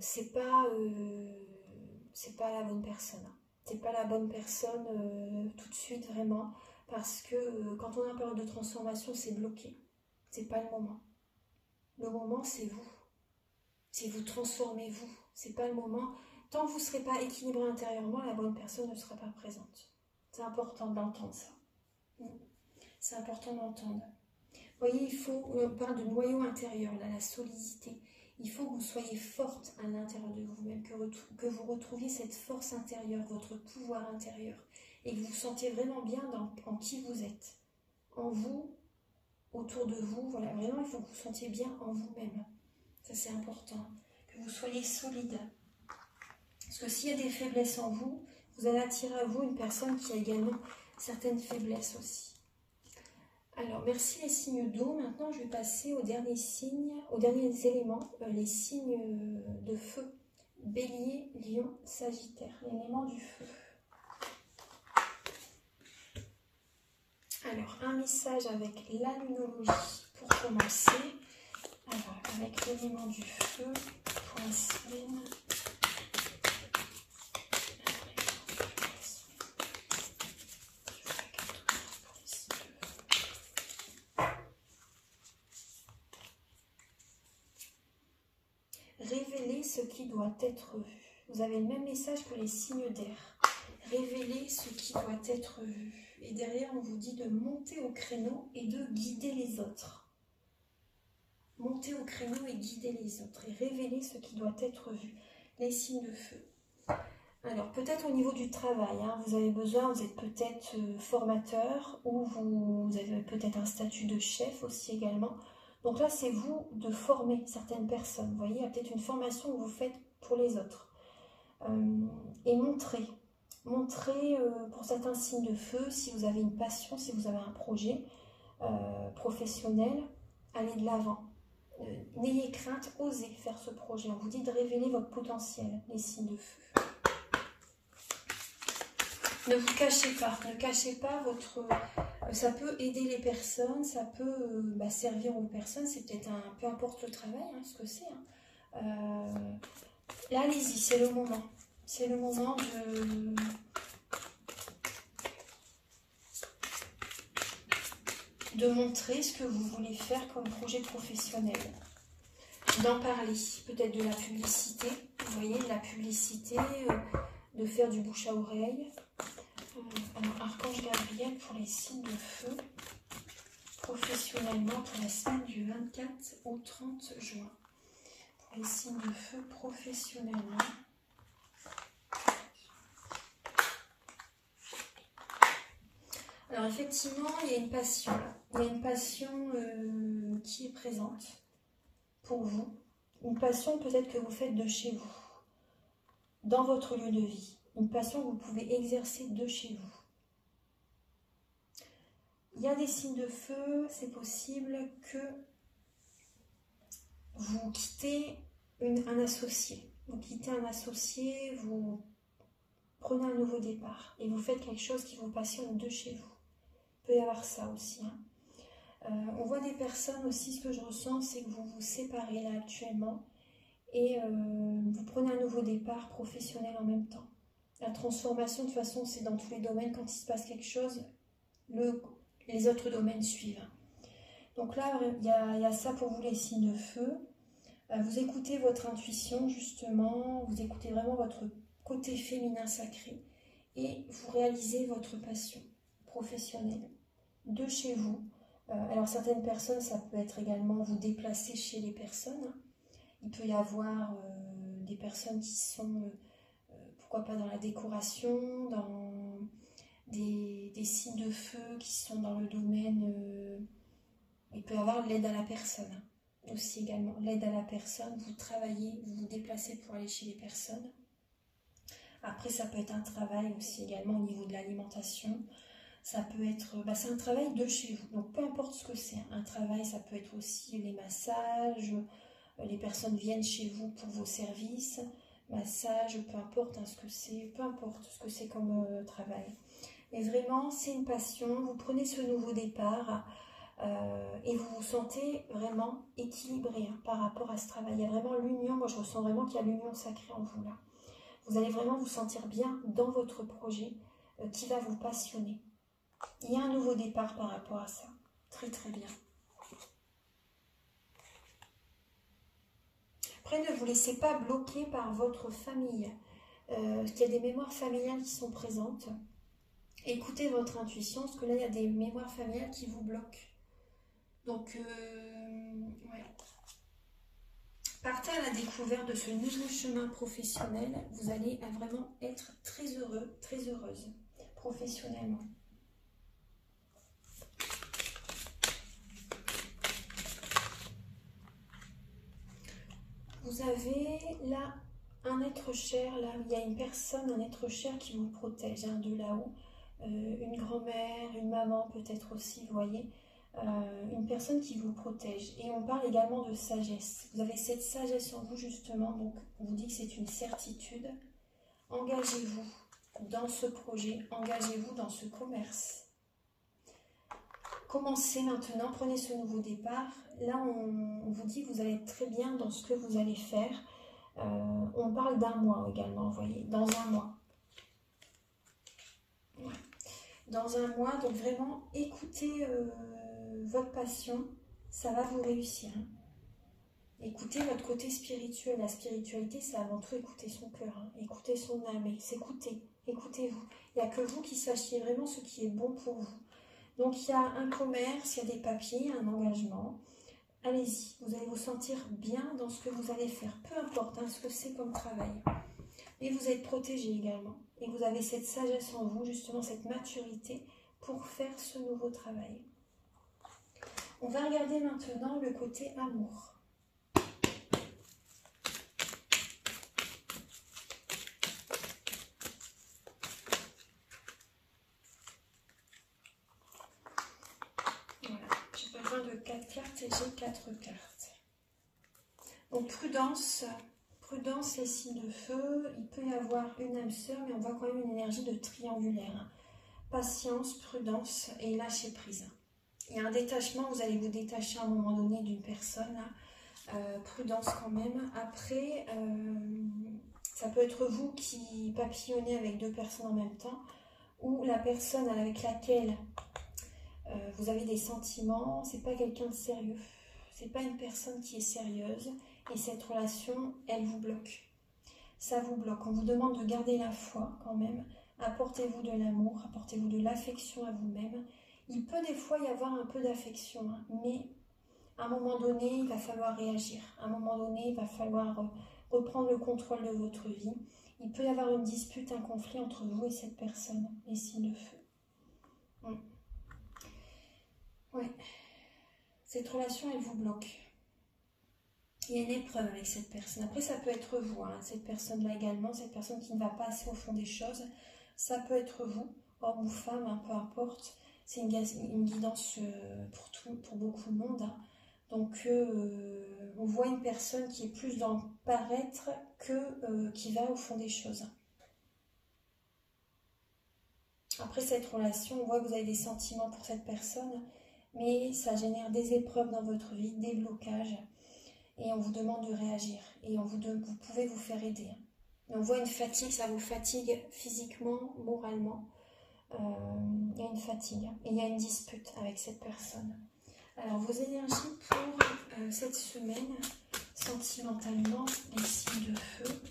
c'est pas la bonne personne. C'est pas la bonne personne tout de suite vraiment. Parce que quand on est en période de transformation, c'est bloqué. C'est pas le moment. Le moment, c'est vous. C'est vous transformez vous. C'est pas le moment. Tant que vous ne serez pas équilibré intérieurement, la bonne personne ne sera pas présente. C'est important d'entendre ça. C'est important d'entendre. Vous voyez, on parle de noyau intérieur, là, la solidité. Il faut que vous soyez forte à l'intérieur de vous-même, que vous retrouviez cette force intérieure, votre pouvoir intérieur, et que vous vous sentiez vraiment bien en qui vous êtes, en vous, autour de vous. Voilà, vraiment, il faut que vous vous sentiez bien en vous-même. Ça, c'est important. Que vous soyez solide. Parce que s'il y a des faiblesses en vous, vous allez attirer à vous une personne qui a également certaines faiblesses aussi. Alors, merci les signes d'eau. Maintenant, je vais passer aux derniers signes, aux derniers éléments, les signes de feu. Bélier, Lion, Sagittaire, l'élément du feu. Alors, un message avec la lunologie pour commencer. Alors, avec l'élément du feu pour la semaine. Révélez ce qui doit être vu. Vous avez le même message que les signes d'air. Révélez ce qui doit être vu. Et derrière, on vous dit de monter au créneau et de guider les autres. Monter au créneau et guider les autres. Et révéler ce qui doit être vu. Les signes de feu. Alors, peut-être au niveau du travail, hein, vous avez besoin, vous êtes peut-être formateur ou vous avez peut-être un statut de chef aussi également. Donc là, c'est vous de former certaines personnes. Vous voyez, il y a peut-être une formation que vous faites pour les autres. Et montrer pour certains signes de feu, si vous avez une passion, si vous avez un projet professionnel, allez de l'avant. N'ayez crainte, osez faire ce projet. On vous dit de révéler votre potentiel, les signes de feu. Ne vous cachez pas votre... Ça peut aider les personnes, ça peut servir aux personnes, c'est peut-être peu importe le travail, hein, ce que c'est. Hein. Là, allez-y, c'est le moment. C'est le moment de montrer ce que vous voulez faire comme projet professionnel. D'en parler, peut-être de la publicité, vous voyez, de la publicité, de faire du bouche à oreille. Alors, Archange Gabriel pour les signes de feu, professionnellement pour la semaine du 24 au 30 juin. Pour les signes de feu, professionnellement. Alors effectivement, il y a une passion là. Il y a une passion qui est présente pour vous. Une passion peut-être que vous faites de chez vous, dans votre lieu de vie. Une passion que vous pouvez exercer de chez vous. Il y a des signes de feu, c'est possible que vous quittez un associé. Vous quittez un associé, vous prenez un nouveau départ et vous faites quelque chose qui vous passionne de chez vous. Il peut y avoir ça aussi. Hein. On voit des personnes aussi, ce que je ressens, c'est que vous vous séparez là actuellement et vous prenez un nouveau départ professionnel en même temps. La transformation, de toute façon, c'est dans tous les domaines. Quand il se passe quelque chose, les autres domaines suivent. Donc là, il y a ça pour vous, les signes de feu. Vous écoutez votre intuition, justement. Vous écoutez vraiment votre côté féminin sacré. Et vous réalisez votre passion professionnelle de chez vous. Alors, certaines personnes, ça peut être également vous déplacer chez les personnes. Il peut y avoir des personnes qui sont, pourquoi pas dans la décoration, dans des signes de feu qui sont dans le domaine... il peut y avoir l'aide à la personne aussi également. L'aide à la personne, vous travaillez, vous vous déplacez pour aller chez les personnes. Après, ça peut être un travail aussi également au niveau de l'alimentation. Ça peut être, c'est un travail de chez vous. Donc, peu importe ce que c'est. Un travail, ça peut être aussi les massages. Les personnes viennent chez vous pour vos services. Massage, peu importe ce que c'est. Peu importe ce que c'est comme travail. Mais vraiment, c'est une passion. Vous prenez ce nouveau départ et vous vous sentez vraiment équilibré par rapport à ce travail. Il y a vraiment l'union. Moi, je ressens vraiment qu'il y a l'union sacrée en vous là. Vous allez vraiment vous sentir bien dans votre projet qui va vous passionner. Il y a un nouveau départ par rapport à ça. Très très bien. Après, ne vous laissez pas bloquer par votre famille. Parce qu'il y a des mémoires familiales qui sont présentes. Écoutez votre intuition, parce que là, il y a des mémoires familiales qui vous bloquent. Donc, ouais. Partez à la découverte de ce nouveau chemin professionnel. Vous allez vraiment être très heureux, très heureuse professionnellement. Vous avez là un être cher, là il y a une personne, un être cher qui vous protège hein, de là-haut. Une grand-mère, une maman peut-être aussi, vous voyez. Une personne qui vous protège. Et on parle également de sagesse. Vous avez cette sagesse en vous justement, donc on vous dit que c'est une certitude. Engagez-vous dans ce projet, engagez-vous dans ce commerce. Commencez maintenant, prenez ce nouveau départ. Là, on vous dit que vous allez être très bien dans ce que vous allez faire. On parle d'un mois également, vous voyez, dans un mois. Ouais. Dans un mois, donc vraiment, écoutez votre passion, ça va vous réussir. Hein. Écoutez votre côté spirituel. La spiritualité, c'est avant tout écouter son cœur, hein. Écouter son âme, et s'écouter. Écoutez-vous. Il n'y a que vous qui sachiez vraiment ce qui est bon pour vous. Donc, il y a un commerce, il y a des papiers, un engagement. Allez-y, vous allez vous sentir bien dans ce que vous allez faire. Peu importe hein, ce que c'est comme travail. Et vous êtes protégé également. Et vous avez cette sagesse en vous, justement cette maturité pour faire ce nouveau travail. On va regarder maintenant le côté amour. Voilà, j'ai besoin de 4 cartes et j'ai 4 cartes. Donc prudence, prudence les signes de feu, il peut y avoir une âme sœur, mais on voit quand même une énergie de triangulaire. Patience, prudence et lâcher prise. Il y a un détachement, vous allez vous détacher à un moment donné d'une personne, prudence quand même. Après, ça peut être vous qui papillonnez avec 2 personnes en même temps, ou la personne avec laquelle vous avez des sentiments, c'est pas quelqu'un de sérieux, c'est pas une personne qui est sérieuse, et cette relation, elle vous bloque. Ça vous bloque, on vous demande de garder la foi quand même, apportez-vous de l'amour, apportez-vous de l'affection à vous-même. Il peut des fois y avoir un peu d'affection, hein, mais à un moment donné, il va falloir réagir. À un moment donné, il va falloir reprendre le contrôle de votre vie. Il peut y avoir une dispute, un conflit entre vous et cette personne, les signes de feu. Oui. Cette relation, elle vous bloque. Il y a une épreuve avec cette personne. Après, ça peut être vous, hein, cette personne-là également, cette personne qui ne va pas assez au fond des choses. Ça peut être vous, homme ou femme, hein, peu importe. C'est une guidance pour beaucoup de monde. Hein. Donc, on voit une personne qui est plus dans le paraître que qui va au fond des choses. Après cette relation, on voit que vous avez des sentiments pour cette personne, mais ça génère des épreuves dans votre vie, des blocages. Et on vous demande de réagir. Et vous pouvez vous faire aider. Et on voit une fatigue, ça vous fatigue physiquement, moralement. Il y a une fatigue. Et il y a une dispute avec cette personne. Alors, vos énergies pour cette semaine, sentimentalement, les signes de feu.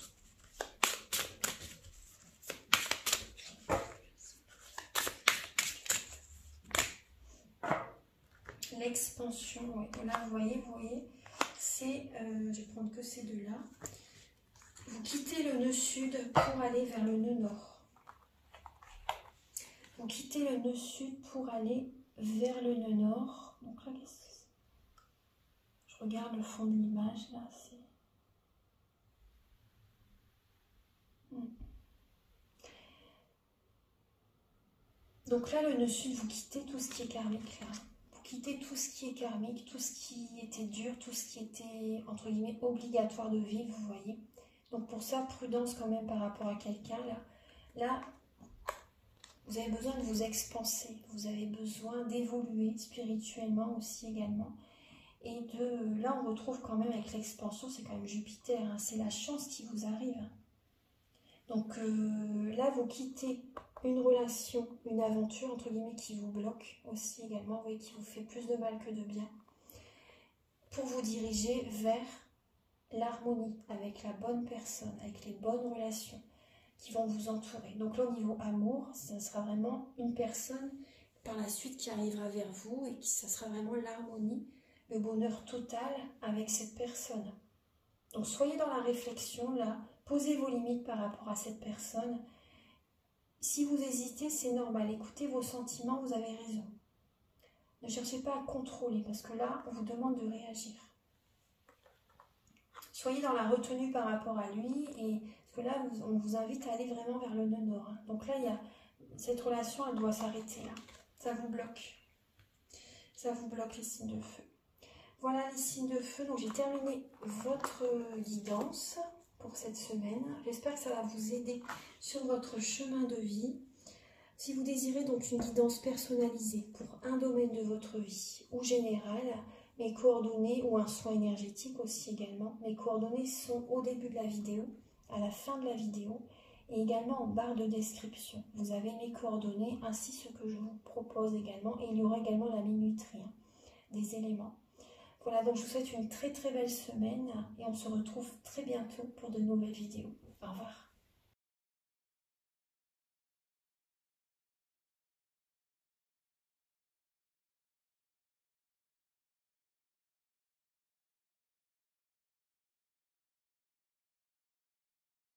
L'expansion, oui. Là, vous voyez, c'est, je vais prendre que ces deux-là. Vous quittez le nœud sud pour aller vers le nœud nord. Vous quittez le nœud sud pour aller vers le nœud nord. Donc là, je regarde le fond de l'image, là, c'est... Donc là, le nœud sud, vous quittez tout ce qui est karmique, là. Vous quittez tout ce qui est karmique, tout ce qui était dur, tout ce qui était, entre guillemets, obligatoire de vivre, vous voyez. Donc pour ça, prudence quand même par rapport à quelqu'un, là. Là, vous avez besoin de vous expanser, vous avez besoin d'évoluer spirituellement aussi également. Et là, on retrouve quand même avec l'expansion, c'est quand même Jupiter, hein, c'est la chance qui vous arrive. Donc là, vous quittez une relation, une aventure, entre guillemets, qui vous bloque aussi également, vous voyez, qui vous fait plus de mal que de bien, pour vous diriger vers l'harmonie avec la bonne personne, avec les bonnes relations qui vont vous entourer. Donc là, au niveau amour, ça sera vraiment une personne par la suite qui arrivera vers vous et ça sera vraiment l'harmonie, le bonheur total avec cette personne. Donc soyez dans la réflexion là, posez vos limites par rapport à cette personne. Si vous hésitez, c'est normal, écoutez vos sentiments, vous avez raison. Ne cherchez pas à contrôler, parce que là, on vous demande de réagir. Soyez dans la retenue par rapport à lui, et parce que là, on vous invite à aller vraiment vers le nœud nord. Donc là, il y a cette relation, elle doit s'arrêter là. Ça vous bloque. Ça vous bloque les signes de feu. Voilà les signes de feu. Donc j'ai terminé votre guidance pour cette semaine. J'espère que ça va vous aider sur votre chemin de vie. Si vous désirez donc une guidance personnalisée pour un domaine de votre vie ou général, mes coordonnées ou un soin énergétique aussi également, mes coordonnées sont au début de la vidéo, à la fin de la vidéo et également en barre de description. Vous avez mes coordonnées ainsi ce que je vous propose également et il y aura également la minuterie des éléments. Voilà, donc je vous souhaite une très très belle semaine et on se retrouve très bientôt pour de nouvelles vidéos. Au revoir.